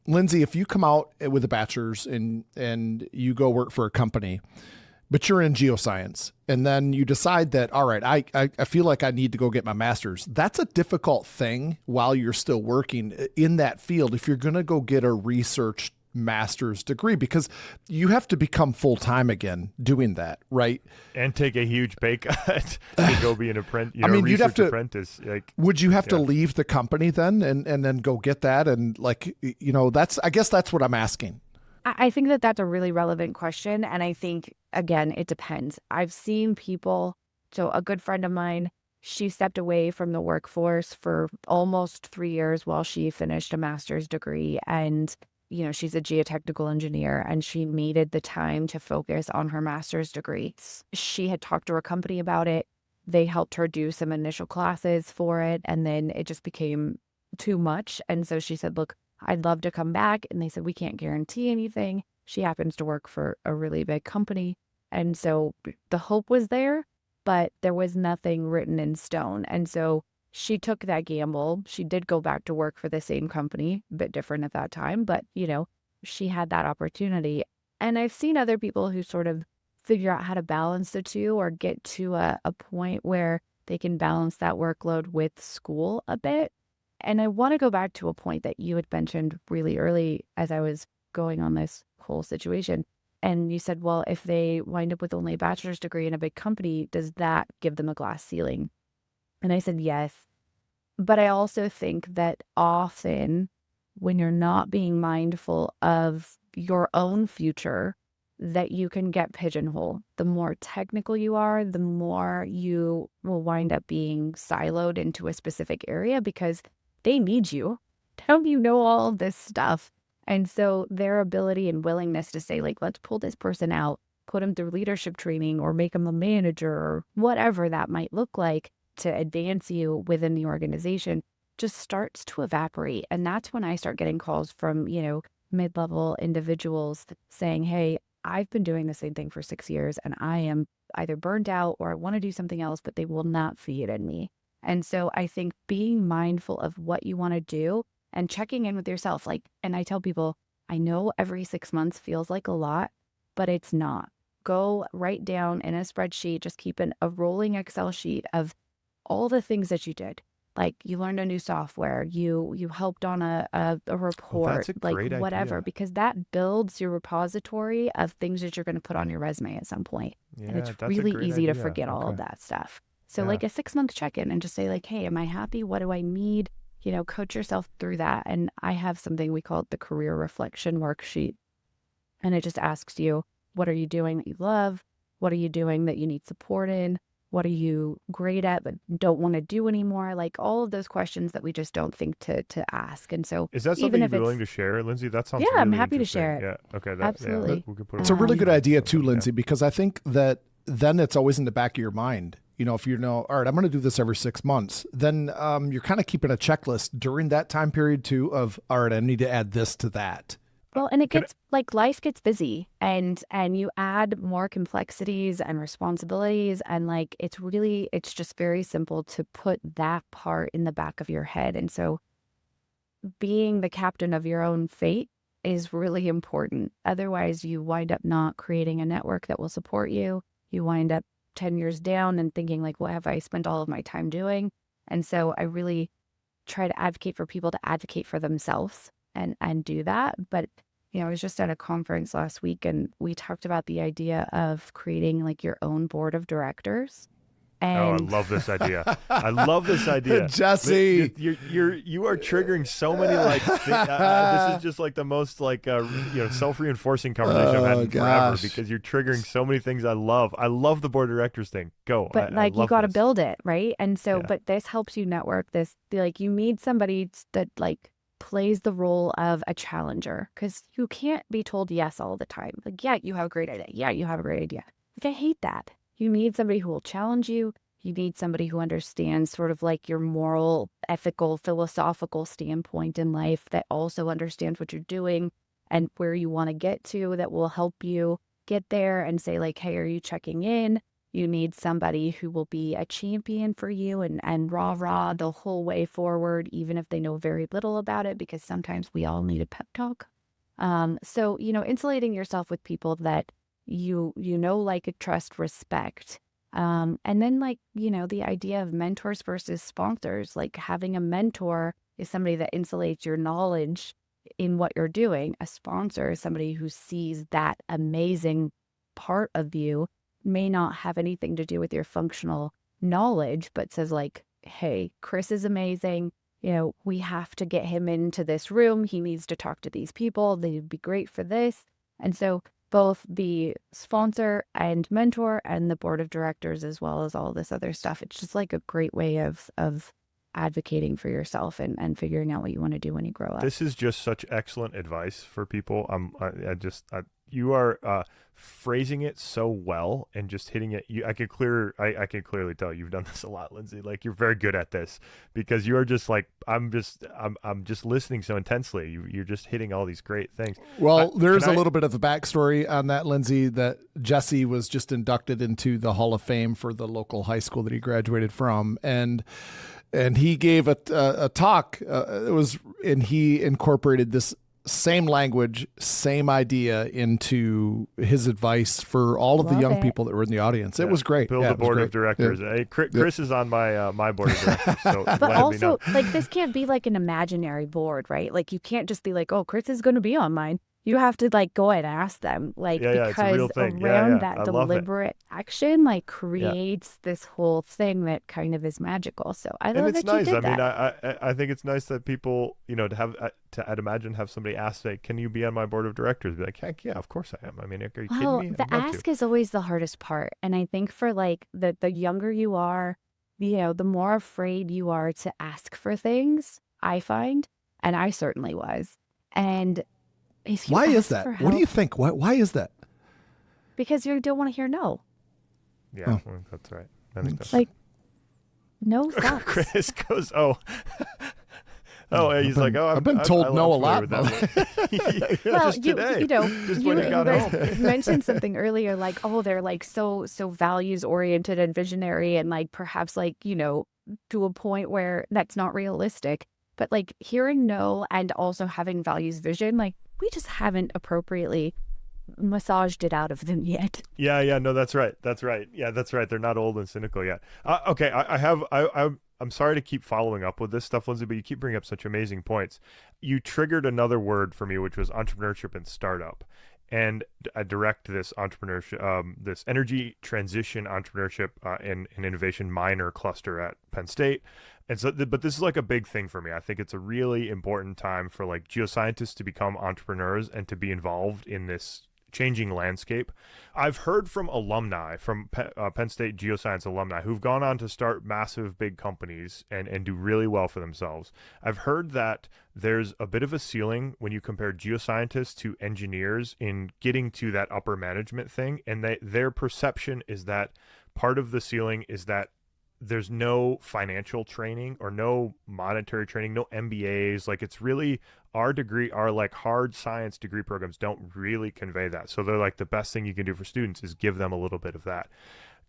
Lindsay, if you come out with a bachelor's and you go work for a company, but you're in geoscience, and then you decide that, all right, I feel like I need to go get my master's. That's a difficult thing while you're still working in that field. If you're going to go get a research master's degree, because you have to become full-time again doing that, right? And take a huge pay cut to go be an apprentice. I mean, you'd have to apprentice. Like, would you have to leave the company then and then go get that? And like, I guess that's what I'm asking. I think that that's a really relevant question. And I think, again, it depends. I've seen people, so a good friend of mine, she stepped away from the workforce for almost 3 years while she finished a master's degree. And, she's a geotechnical engineer, and she needed the time to focus on her master's degree. She had talked to her company about it. They helped her do some initial classes for it, and then it just became too much. And so she said, look, I'd love to come back. And they said, we can't guarantee anything. She happens to work for a really big company. And so the hope was there, but there was nothing written in stone. And so she took that gamble. She did go back to work for the same company, a bit different at that time, but, she had that opportunity. And I've seen other people who sort of figure out how to balance the two, or get to a point where they can balance that workload with school a bit. And I want to go back to a point that you had mentioned really early as I was going on this whole situation. And you said, well, if they wind up with only a bachelor's degree in a big company, does that give them a glass ceiling? And I said, yes. But I also think that often when you're not being mindful of your own future, that you can get pigeonholed. The more technical you are, the more you will wind up being siloed into a specific area, because they need you. How do you know all of this stuff? And so their ability and willingness to say, like, let's pull this person out, put them through leadership training, or make them a manager, or whatever that might look like to advance you within the organization, just starts to evaporate. And that's when I start getting calls from, mid-level individuals saying, hey, I've been doing the same thing for 6 years, and I am either burned out or I want to do something else, but they will not see it in me. And so I think being mindful of what you want to do and checking in with yourself, and I tell people, I know every 6 months feels like a lot, but it's not. Go write down in a spreadsheet, just keep a rolling Excel sheet of all the things that you did. Like, you learned a new software, you helped on a report, whatever, idea. because that builds your repository of things that you're going to put on your resume at some point. Yeah, and it's that's a really great easy to idea. forget all of Okay. that stuff. So Yeah. like a 6-month check-in, and just say like, hey, am I happy? What do I need? Coach yourself through that. And I have something we call it the career reflection worksheet. And it just asks you, what are you doing that you love? What are you doing that you need support in? What are you great at but don't want to do anymore? Like, all of those questions that we just don't think to ask. And so Is that even something if you'd be it's, willing to share, Lindsay? That sounds yeah, I'm really happy to interesting. share it. Yeah. Okay. Absolutely. We can put It's a really good idea too, Yeah. Lindsay, because I think that then it's always in the back of your mind. If all right, I'm going to do this every 6 months, then you're kind of keeping a checklist during that time period too of, all right, I need to add this to that. Well, and it gets life gets busy, and you add more complexities and responsibilities, and it's just very simple to put that part in the back of your head. And so being the captain of your own fate is really important. Otherwise, you wind up not creating a network that will support you. You wind up 10 years down and thinking like, what have I spent all of my time doing? And so I really try to advocate for people to advocate for themselves and do that. But, I was just at a conference last week, and we talked about the idea of creating like your own board of directors. And I love this idea. I love this idea. Jesse. You are triggering so many this is just like the most self-reinforcing conversation I've had in forever, because you're triggering so many things I love. I love the board of directors thing. Go. But you got to build it, right? And so, but this helps you network. You need somebody that plays the role of a challenger, because you can't be told yes all the time. Like, yeah, you have a great idea. Yeah, you have a great idea. Like, I hate that. You need somebody who will challenge you. You need somebody who understands sort of like your moral, ethical, philosophical standpoint in life, that also understands what you're doing and where you want to get to, that will help you get there and say like, hey, are you checking in? You need somebody who will be a champion for you and rah the whole way forward, even if they know very little about it, because sometimes we all need a pep talk. So, insulating yourself with people that like, trust, respect. And then the idea of mentors versus sponsors, like having a mentor is somebody that insulates your knowledge in what you're doing. A sponsor is somebody who sees that amazing part of you, may not have anything to do with your functional knowledge, but says like, hey, Chris is amazing. We have to get him into this room. He needs to talk to these people. They'd be great for this. And so both the sponsor and mentor and the board of directors, as well as all this other stuff, it's just like a great way of advocating for yourself and figuring out what you want to do when you grow up. This is just such excellent advice for people. You are phrasing it so well and just hitting it. I can clearly tell you've done this a lot, Lindsay. Like, you're very good at this, because you are just like, I'm just listening so intensely. You're just hitting all these great things. Well, there's a little bit of a backstory on that, Lindsay, that Jesse was just inducted into the Hall of Fame for the local high school that he graduated from. And he gave a talk. And he incorporated this same language, same idea into his advice for all of the young people that were in the audience. It was great. Build a board of directors. Yeah. Hey, Chris is on my board of directors. So but also, like, this can't be like an imaginary board, right? Like, you can't just be like, oh, Chris is going to be on mine. You have to like go and ask them, like, because it's a real thing. Around that deliberate action, like, creates this whole thing that kind of is magical. So I love that you did that. I think it's nice that people, I'd imagine have somebody ask, say, can you be on my board of directors? Be like, heck yeah, of course I am. I mean, are you kidding me? The ask is always the hardest part, and I think for like the younger you are, the more afraid you are to ask for things. I find, and I certainly was, and. Why is that? What do you think? Why is that? Because you don't want to hear no. Yeah, well, that's right. I think that's like no sucks. Chris goes, oh, he's like, oh, I've been told no a lot. Well, just today. Just when he got home. You mentioned something earlier, like, oh, they're like so values oriented and visionary, and like perhaps like to a point where that's not realistic. But like hearing no and also having values vision, like, we just haven't appropriately massaged it out of them yet. Yeah, no, that's right. Yeah, that's right. They're not old and cynical yet. Okay, I'm sorry to keep following up with this stuff, Lindsay, but you keep bringing up such amazing points. You triggered another word for me, which was entrepreneurship and startup. And I direct this entrepreneurship, this energy transition entrepreneurship and innovation minor cluster at Penn State. And so, but this is like a big thing for me. I think it's a really important time for like geoscientists to become entrepreneurs and to be involved in this changing landscape. I've heard from alumni, from Penn State geoscience alumni, who've gone on to start massive big companies and do really well for themselves. I've heard that there's a bit of a ceiling when you compare geoscientists to engineers in getting to that upper management thing. And their perception is that part of the ceiling is that there's no financial training or no monetary training, no MBAs. Like, it's really our like hard science degree programs don't really convey that. So they're like, the best thing you can do for students is give them a little bit of that.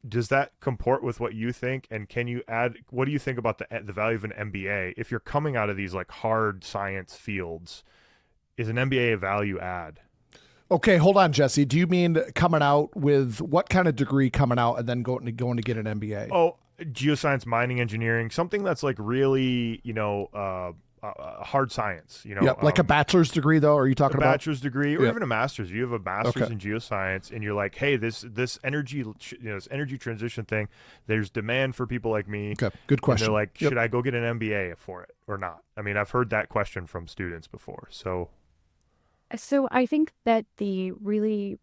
Does that comport with what you think? And can you add, what do you think about the value of an MBA? If you're coming out of these like hard science fields, is an MBA a value add? Okay, hold on, Jesse. Do you mean coming out with what kind of degree coming out and then going to get an MBA? Oh, geoscience, mining engineering, something that's like really, hard science, like a bachelor's degree though. Are you talking about a bachelor's degree or even a master's? You have a master's in geoscience and you're like, hey, this energy, this energy transition thing, there's demand for people like me. Okay, good question. And they're like, should I go get an MBA for it or not? I mean, I've heard that question from students before. So I think that the really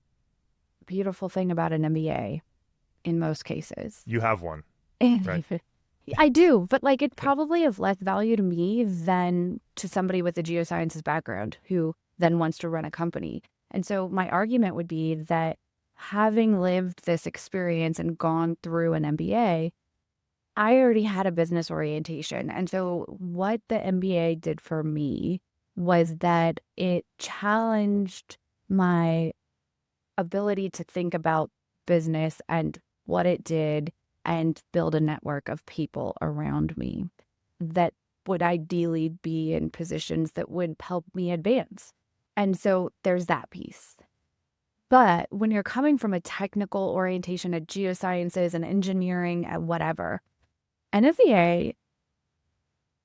beautiful thing about an MBA in most cases, you have one. Right. I do, but like it probably of less value to me than to somebody with a geosciences background who then wants to run a company. And so my argument would be that having lived this experience and gone through an MBA, I already had a business orientation. And so what the MBA did for me was that it challenged my ability to think about business and what it did and build a network of people around me that would ideally be in positions that would help me advance. And so there's that piece. But when you're coming from a technical orientation at geosciences and engineering and whatever, an MBA,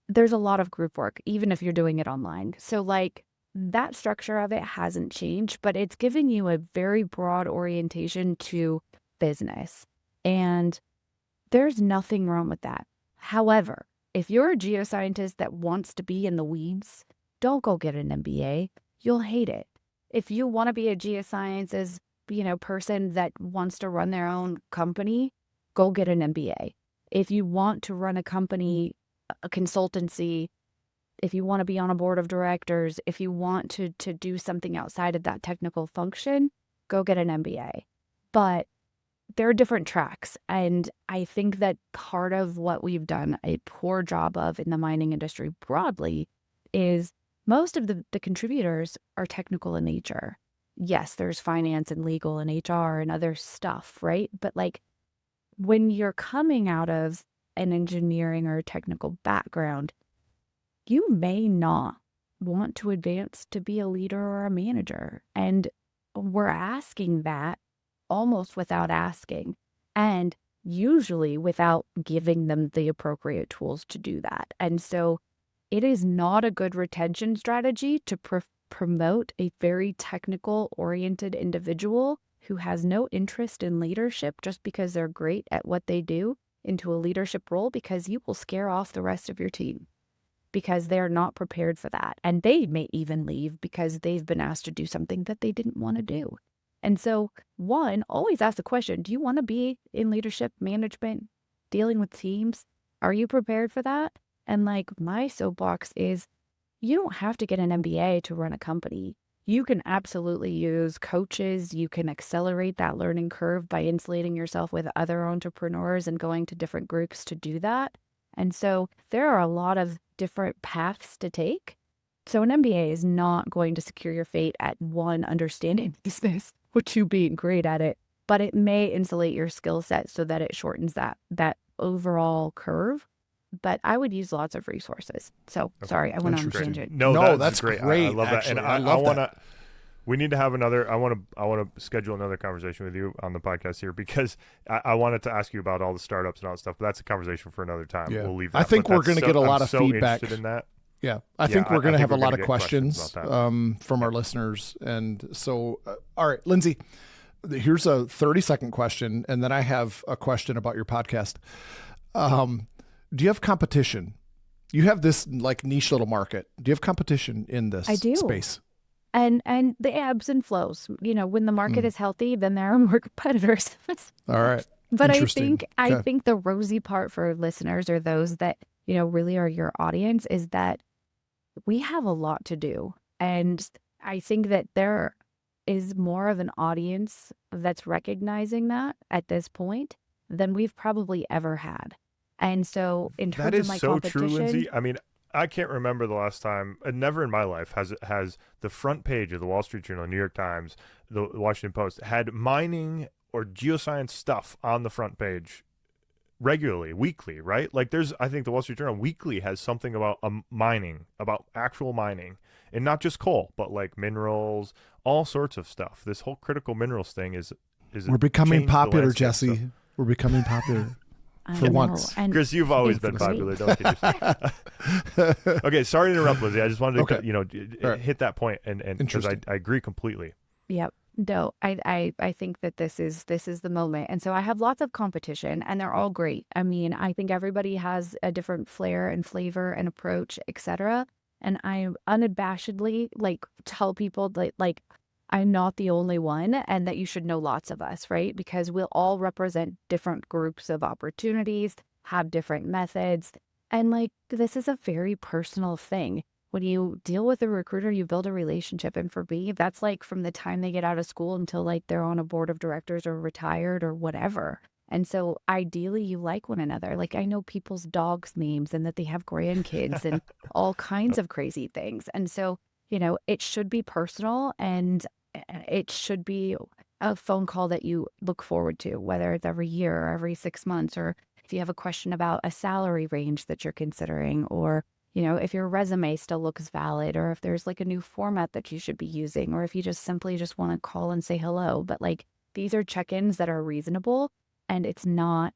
there's a lot of group work, even if you're doing it online. So like that structure of it hasn't changed, but it's giving you a very broad orientation to business. And there's nothing wrong with that. However, if you're a geoscientist that wants to be in the weeds, don't go get an MBA. You'll hate it. If you want to be a geosciences, person that wants to run their own company, go get an MBA. If you want to run a company, a consultancy, if you want to be on a board of directors, if you want to do something outside of that technical function, go get an MBA. But there are different tracks. And I think that part of what we've done a poor job of in the mining industry broadly is most of the contributors are technical in nature. Yes, there's finance and legal and HR and other stuff, right? But like when you're coming out of an engineering or a technical background, you may not want to advance to be a leader or a manager. And we're asking that almost without asking, and usually without giving them the appropriate tools to do that. And so it is not a good retention strategy to promote a very technical oriented individual who has no interest in leadership just because they're great at what they do into a leadership role, because you will scare off the rest of your team because they're not prepared for that. And they may even leave because they've been asked to do something that they didn't want to do. And so, one, always ask the question, do you want to be in leadership, management, dealing with teams? Are you prepared for that? And like my soapbox is, you don't have to get an MBA to run a company. You can absolutely use coaches. You can accelerate that learning curve by insulating yourself with other entrepreneurs and going to different groups to do that. And so there are a lot of different paths to take. So an MBA is not going to secure your fate at one, understanding business, or two, being great at it, but it may insulate your skill set so that it shortens that overall curve. But I would use lots of resources. So sorry, I went on a tangent. No, that's great. I love actually. that. And I love want that. to, we need to have another, I want to schedule another conversation with you on the podcast here, because I wanted to ask you about all the startups and all that stuff, but that's a conversation for another time. Yeah. We'll leave that. I think we're going to get a lot of so feedback. Interested in that. Yeah, I think we're going to have a lot of questions from our listeners. And so, all right, Lindsay, here's a 30-second question, and then I have a question about your podcast. Do you have competition? You have this like niche little market. Do you have competition in this space? And the ebbs and flows. When the market is healthy, then there are more competitors. All right. But I think the rosy part for listeners, or those that really are your audience, is that we have a lot to do. And I think that there is more of an audience that's recognizing that at this point than we've probably ever had. And so in terms of my competition... That is so true, Lindsay. I mean, I can't remember the last time, and never in my life has the front page of the Wall Street Journal, New York Times, the Washington Post had mining or geoscience stuff on the front page regularly, weekly, right? Like I think the Wall Street Journal weekly has something about mining, about actual mining, and not just coal, but like minerals, all sorts of stuff. This whole critical minerals thing is we're becoming popular, Jesse. So. We're becoming popular. For once. And Chris, you've always been popular, don't kid yourself. Okay, sorry to interrupt, Lindsay. I just wanted to hit that point, and because I agree completely. Yep. No, I think that this is the moment. And so I have lots of competition, and they're all great. I mean, I think everybody has a different flair and flavor and approach, etc. And I unabashedly tell people that I'm not the only one, and that you should know lots of us, right? Because we'll all represent different groups of opportunities, have different methods. And this is a very personal thing. When you deal with a recruiter, you build a relationship. And for me, that's from the time they get out of school until they're on a board of directors or retired or whatever. And so ideally you like one another. I know people's dogs' names and that they have grandkids and all kinds of crazy things. And so, it should be personal, and it should be a phone call that you look forward to, whether it's every year or every 6 months, or if you have a question about a salary range that you're considering, or if your resume still looks valid, or if there's a new format that you should be using, or if you just simply want to call and say hello. But these are check-ins that are reasonable, and it's not,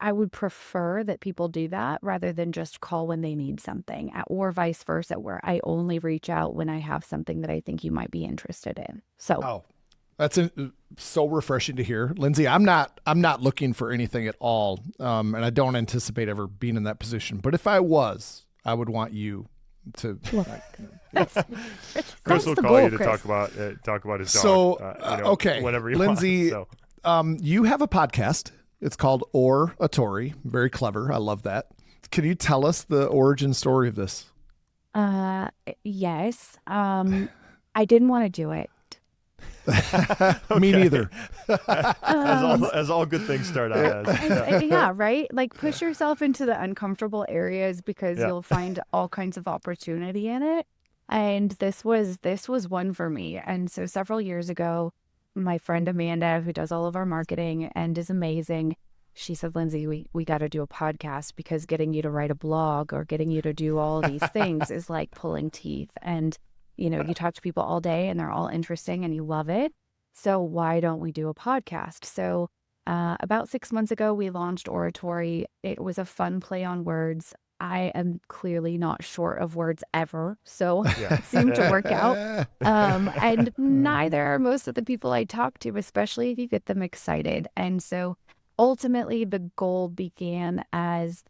I would prefer that people do that rather than just call when they need something, or vice versa, where I only reach out when I have something that I think you might be interested in. So, Oh, that's so refreshing to hear, Lindsay. I'm not looking for anything at all, and I don't anticipate ever being in that position. But if I was, I would want you to. Chris will call you to talk about his dog. So, okay, whenever you Lindsay, want. So. You have a podcast. It's called Ore-atory. Very clever. I love that. Can you tell us the origin story of this? Yes. I didn't want to do it. Me neither. as all good things start out as. Yeah, right? Like push yourself into the uncomfortable areas because you'll find all kinds of opportunity in it. And this was one for me. And so several years ago, my friend Amanda, who does all of our marketing and is amazing, she said, Lindsay, we got to do a podcast because getting you to write a blog or getting you to do all these things is like pulling teeth. And you talk to people all day and they're all interesting and you love it. So why don't we do a podcast? So about 6 months ago, we launched Ore-atory. It was a fun play on words. I am clearly not short of words ever. So it seemed to work out. And neither are most of the people I talk to, especially if you get them excited. And so ultimately, the goal began as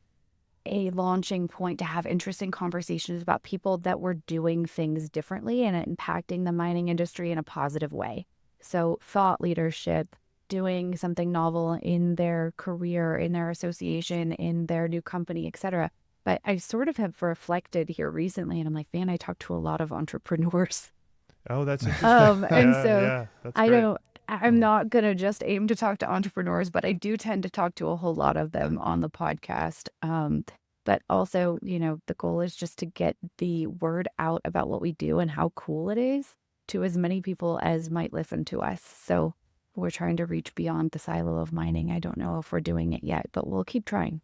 a launching point to have interesting conversations about people that were doing things differently and impacting the mining industry in a positive way. So thought leadership, doing something novel in their career, in their association, in their new company, etc. But I sort of have reflected here recently, and I'm like, man, I talk to a lot of entrepreneurs. Oh, that's interesting. And so that's I great. don't. I'm not going to just aim to talk to entrepreneurs, but I do tend to talk to a whole lot of them on the podcast. But also, the goal is just to get the word out about what we do and how cool it is to as many people as might listen to us. So we're trying to reach beyond the silo of mining. I don't know if we're doing it yet, but we'll keep trying.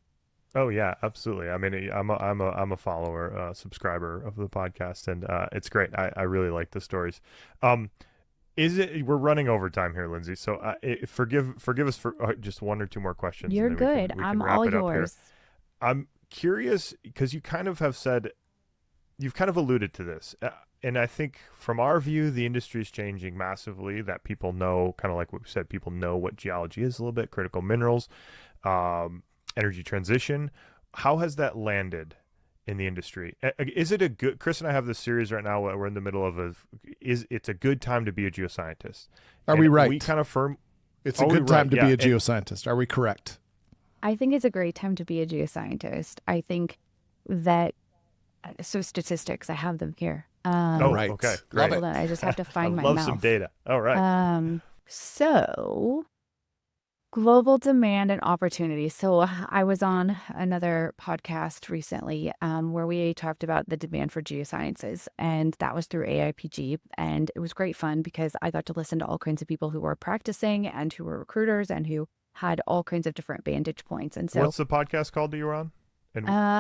Oh yeah, absolutely. I mean, I'm a follower, subscriber of the podcast, and it's great. I really like the stories. We're running over time here, Lindsay. So forgive us for just one or two more questions. You're and then good. We can I'm wrap all it up here. yours. I'm curious because you kind of have said, you've kind of alluded to this. And I think from our view, the industry is changing massively, that people know, kind of like what we said, people know what geology is a little bit, critical minerals, energy transition. How has that landed in the industry? Is it a good, Chris and I have this series right now, we're in the middle of it's a good time to be a geoscientist. Are we right? We kind of it's a good time to be a geoscientist. Are we correct? I think it's a great time to be a geoscientist. I think that, so statistics, I have them here. Right. Okay. Great. Hold on, I just have to find my love mouth. some data. All right. So global demand and opportunity. So I was on another podcast recently where we talked about the demand for geosciences, and that was through AIPG. And it was great fun because I got to listen to all kinds of people who were practicing and who were recruiters and who had all kinds of different vantage points. And so what's the podcast called that you were on?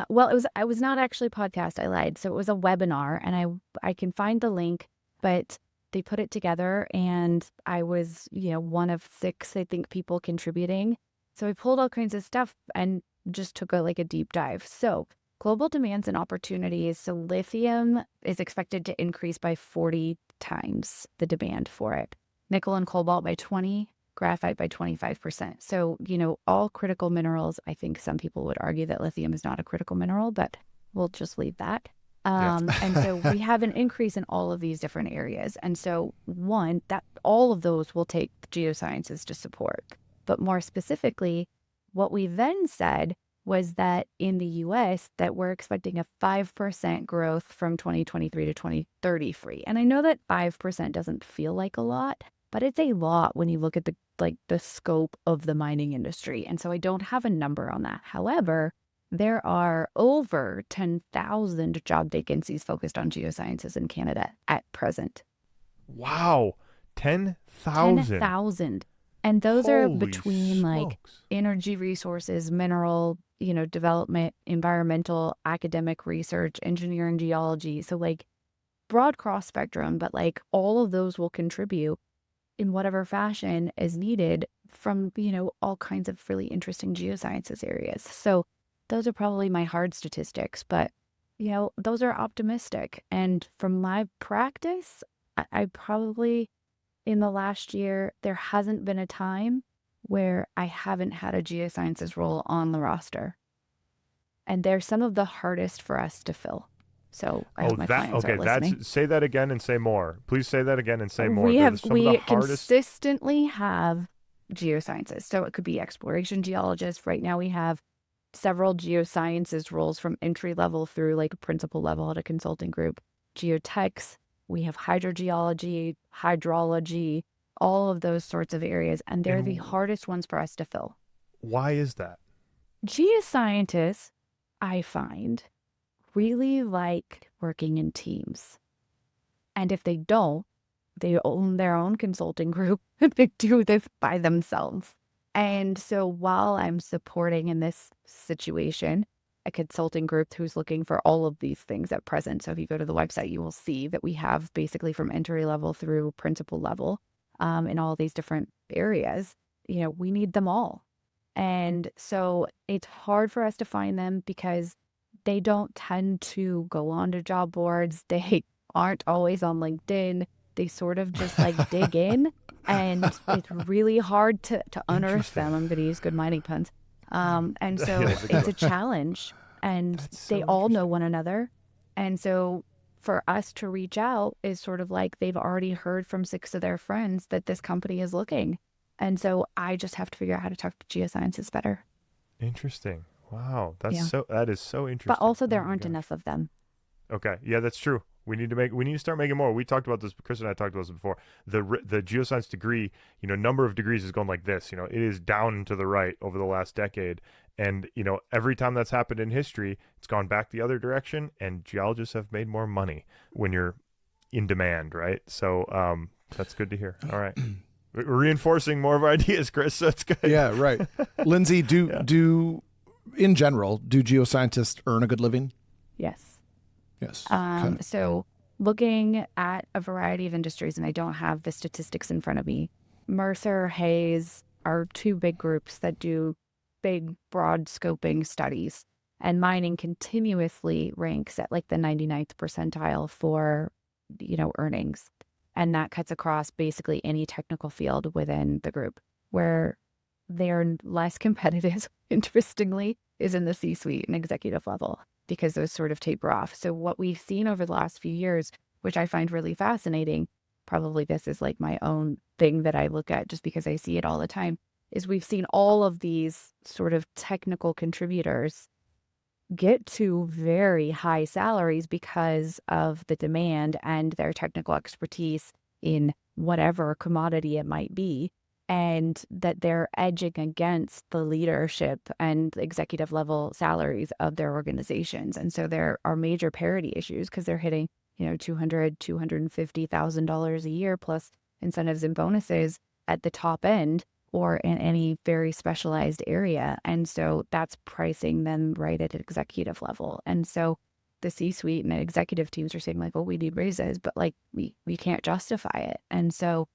Well, I was not actually a podcast. I lied. So it was a webinar, and I can find the link, but they put it together, and I was, one of 6, I think, people contributing. So I pulled all kinds of stuff and just took a deep dive. So global demands and opportunities. So lithium is expected to increase by 40 times the demand for it. Nickel and cobalt by 20, graphite by 25%. So, all critical minerals. I think some people would argue that lithium is not a critical mineral, but we'll just leave that. And so we have an increase in all of these different areas. And so that all of those will take geosciences to support. But more specifically, what we then said was that in the US, that we're expecting a 5% growth from 2023 to 2033. And I know that 5% doesn't feel like a lot, but it's a lot when you look at the scope of the mining industry. And so I don't have a number on that. However, there are over 10,000 job vacancies focused on geosciences in Canada at present. Wow. 10,000. 10,000. And those are Holy between smokes. energy resources, mineral, development, environmental, academic research, engineering, geology. So broad cross spectrum, but all of those will contribute. in whatever fashion is needed from, all kinds of really interesting geosciences areas. So those are probably my hard statistics, but, those are optimistic. And from my practice, I probably, in the last year, there hasn't been a time where I haven't had a geosciences role on the roster. And they're some of the hardest for us to fill. So I hope my clients are listening. Say that again and say more. Please say that again and say more. Some of the We hardest. consistently have geosciences. So it could be exploration geologists. Right now we have several geosciences roles from entry level through like principal level at a consulting group. Geotechs, we have hydrogeology, hydrology, all of those sorts of areas. And they're the hardest ones for us to fill. Why is that? Geoscientists, I find, really like working in teams. And if they don't, they own their own consulting group. They do this by themselves. And so while I'm supporting in this situation a consulting group who's looking for all of these things at present. So if you go to the website, you will see that we have basically from entry level through principal level in all these different areas. We need them all. And so it's hard for us to find them because they don't tend to go onto job boards. They aren't always on LinkedIn. They sort of just like dig in, and it's really hard to unearth them. I'm going to use good mining puns. And so it's a challenge, and they all know one another. And so for us to reach out is sort of like they've already heard from 6 of their friends that this company is looking. And so I just have to figure out how to talk to geosciences better. Interesting. Wow. That is so interesting. But also there aren't enough of them. Okay. Yeah, that's true. We need to start making more. We talked about this. Chris and I talked about this before. The geoscience degree, number of degrees is going like this. It is down to the right over the last decade. And, every time that's happened in history, it's gone back the other direction. And geologists have made more money when you're in demand, right? So that's good to hear. All right. We're reinforcing more of our ideas, Chris. That's good. Yeah, right. Lindsay, in general, do geoscientists earn a good living? Yes. Yes. So looking at a variety of industries, and I don't have the statistics in front of me, Mercer, Hayes are 2 big groups that do big, broad scoping studies. And mining continuously ranks at like the 99th percentile for, earnings. And that cuts across basically any technical field within the group. Where they're less competitive, interestingly, is in the C-suite and executive level, because those sort of taper off. So what we've seen over the last few years, which I find really fascinating, probably this is like my own thing that I look at just because I see it all the time, is we've seen all of these sort of technical contributors get to very high salaries because of the demand and their technical expertise in whatever commodity it might be, and that they're edging against the leadership and executive level salaries of their organizations. And so there are major parity issues because they're hitting, $250,000 a year plus incentives and bonuses at the top end or in any very specialized area. And so that's pricing them right at executive level. And so the C-suite and the executive teams are saying like, well, we need raises, but like we can't justify it. And so,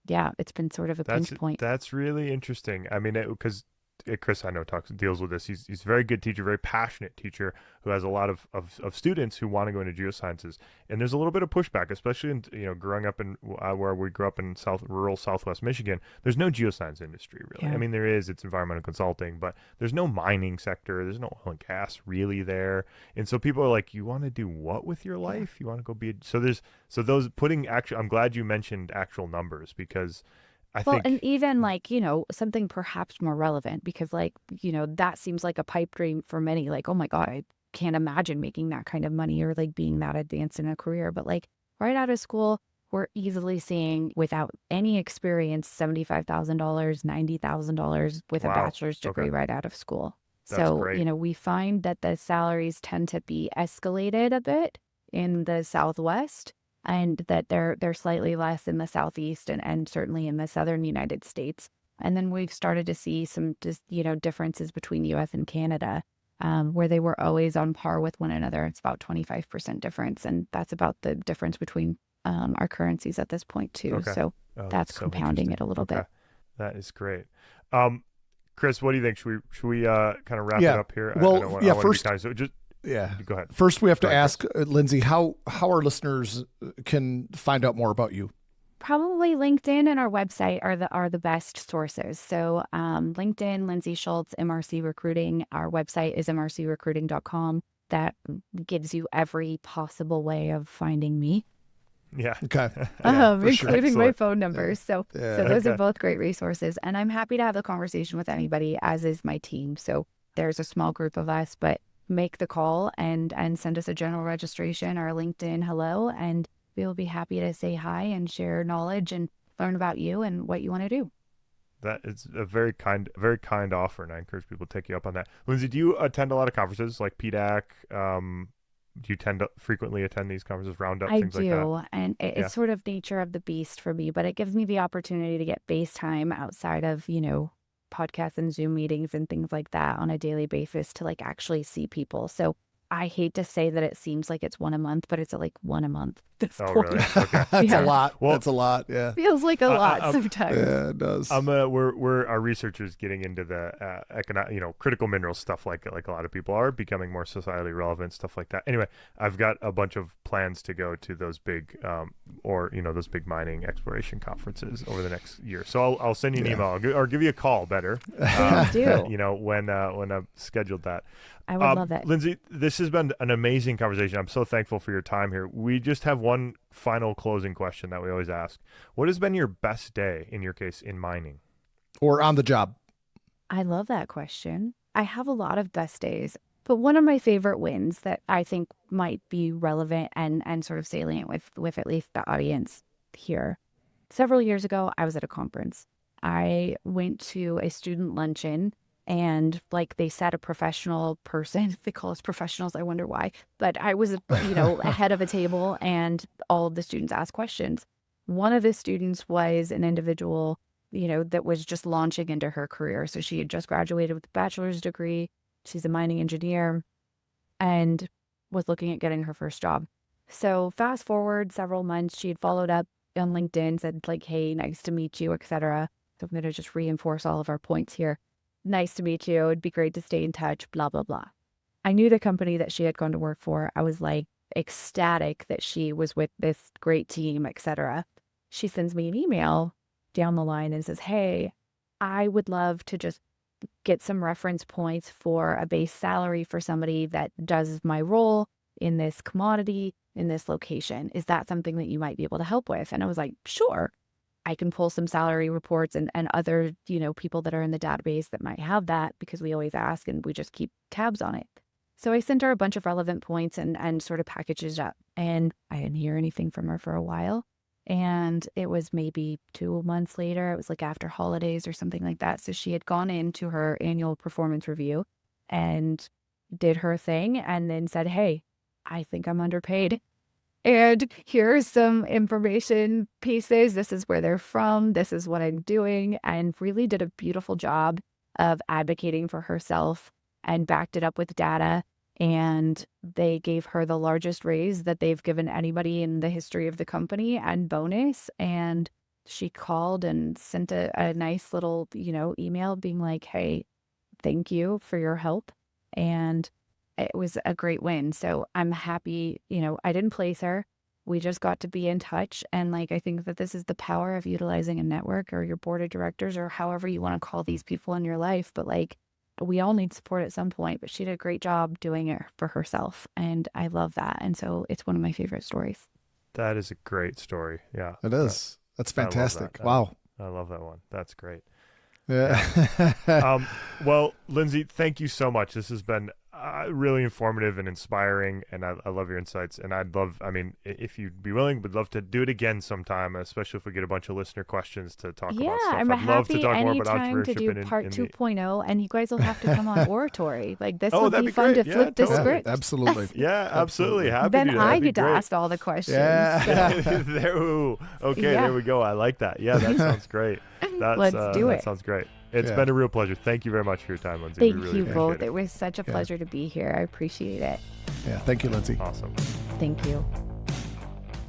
yeah, it's been sort of a pinch point. That's really interesting. I mean, because Chris, I know, deals with this. He's a very good teacher, very passionate teacher who has a lot of students who want to go into geosciences. And there's a little bit of pushback, especially in growing up in where we grew up in rural Southwest Michigan. There's no geoscience industry really. Yeah. I mean, there is. It's environmental consulting, but there's no mining sector. There's no oil and gas really there. And so people are like, you want to do what with your life? You want to go be those putting actual. I'm glad you mentioned actual numbers because. I think, and even like, something perhaps more relevant because like, that seems like a pipe dream for many. Like, oh my God, I can't imagine making that kind of money or like being that advanced in a career. But like right out of school, we're easily seeing without any experience, $75,000, $90,000 with a bachelor's degree right out of school. That's so, great. We find that the salaries tend to be escalated a bit in the Southwest. And that they're slightly less in the Southeast and certainly in the Southern United States. And then we've started to see some just, differences between U.S. and Canada where they were always on par with one another. It's about 25% difference. And that's about the difference between our currencies at this point too. Okay. So Oh, that's so compounding interesting. it a little bit. That is great. Chris, what do you think? Should we kind of wrap it Yeah. up here? Well, I don't want, yeah, I want to be first- kind, so just Yeah. go ahead. First, we have to Go ahead, ask Lindsay how our listeners can find out more about you. Probably LinkedIn and our website are the best sources. So LinkedIn, Lindsey Schultz, MRC Recruiting. Our website is mrcrecruiting.com. That gives you every possible way of finding me. Yeah. Okay. Including my Excellent. phone numbers. So Yeah. those are Okay. both great resources. And I'm happy to have the conversation with anybody, as is my team. So there's a small group of us, but make the call and send us a general registration or a LinkedIn hello, and we'll be happy to say hi and share knowledge and learn about you and what you want to do. That is a very kind offer, and I encourage people to take you up on that. Lindsay, do you attend a lot of conferences like PDAC? Do you tend to frequently attend these conferences, roundup, I things like that? do, and it's sort of nature of the beast for me, but it gives me the opportunity to get base time outside of, podcasts and Zoom meetings and things like that on a daily basis to like actually see people. So I hate to say that it seems like it's one a month, but it's like one a month at this Oh, point. really? Okay. That's Yeah. a lot. Well- That's a lot. Yeah. Feels like a lot I'm- sometimes. Yeah, it does. We're our researchers getting into the critical minerals stuff like a lot of people are, becoming more societally relevant, stuff like that. Anyway, I've got a bunch of plans to go to those big those big mining exploration conferences over the next year. So I'll send you an email or give you a call better. Please do. When I've scheduled that. I would love it. Lindsay, this has been an amazing conversation. I'm so thankful for your time here. We just have one final closing question that we always ask. What has been your best day, in your case, in mining? Or on the job. I love that question. I have a lot of best days, but one of my favorite wins that I think might be relevant and sort of salient with at least the audience here. Several years ago, I was at a conference. I went to a student luncheon, and like they said, a professional person, they call us professionals, I wonder why, but I was, ahead of a table and all of the students asked questions. One of the students was an individual, that was just launching into her career. So she had just graduated with a bachelor's degree. She's a mining engineer and was looking at getting her first job. So fast forward several months, she had followed up on LinkedIn, said like, hey, nice to meet you, etc. So I'm going to just reinforce all of our points here. Nice to meet you. It'd be great to stay in touch, blah, blah, blah. I knew the company that she had gone to work for. I was like ecstatic that she was with this great team, etc. She sends me an email down the line and says, hey, I would love to just get some reference points for a base salary for somebody that does my role in this commodity, in this location. Is that something that you might be able to help with? And I was like, sure. I can pull some salary reports and other, people that are in the database that might have that, because we always ask and we just keep tabs on it. So I sent her a bunch of relevant points and sort of packaged it up. And I didn't hear anything from her for a while. And it was maybe 2 months later. It was like after holidays or something like that. So she had gone into her annual performance review and did her thing and then said, hey, I think I'm underpaid. And here's some information pieces. This is where they're from. This is what I'm doing. And really did a beautiful job of advocating for herself and backed it up with data. And they gave her the largest raise that they've given anybody in the history of the company and bonus. And she called and sent a nice little, email being like, hey, thank you for your help. And it was a great win. So I'm happy, I didn't place her. We just got to be in touch. And I think that this is the power of utilizing a network or your board of directors or however you want to call these people in your life. But we all need support at some point, but she did a great job doing it for herself. And I love that. And so it's one of my favorite stories. That is a great story. Yeah. It is. That's I love fantastic. that. Wow. I love that one. That's great. Yeah. Well, Lindsay, thank you so much. This has been really informative and inspiring, and I love your insights. And if you'd be willing, would love to do it again sometime, especially if we get a bunch of listener questions to talk about stuff. I'm I'd love to happy talk more about anytime to entrepreneurship do and part in 2.0, and you guys will have to come on Ore-atory. This Oh, would that'd be be fun great. to Yeah, flip the totally. script. Absolutely. Yeah, absolutely. Happy Then to do that. I That'd be get to great. ask all the questions. Yeah. Okay, Yeah. there we go. I like that. Yeah, that sounds great. Let's do that it. sounds great. It's Yeah. been a real pleasure. Thank you very much for your time, Lindsay. Thank we really you appreciate both. it. It was such a pleasure to be here. I appreciate it. Yeah. Thank you, Lindsay. Awesome. Thank you.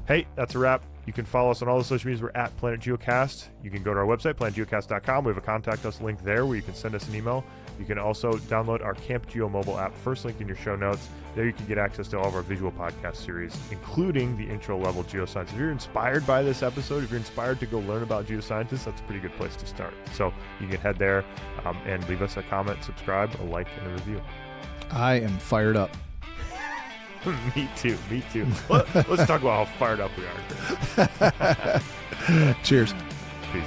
Hey, that's a wrap. You can follow us on all the social medias. We're at Planet Geocast. You can go to our website, planetgeocast.com. We have a contact us link there where you can send us an email. You can also download our Camp Geo mobile app, first link in your show notes. There you can get access to all of our visual podcast series, including the intro level geoscience. If you're inspired by this episode, if you're inspired to go learn about geoscientists, that's a pretty good place to start. So you can head there and leave us a comment, subscribe, a like, and a review. I am fired up. Me too. Let's talk about how fired up we are. Cheers. Peace.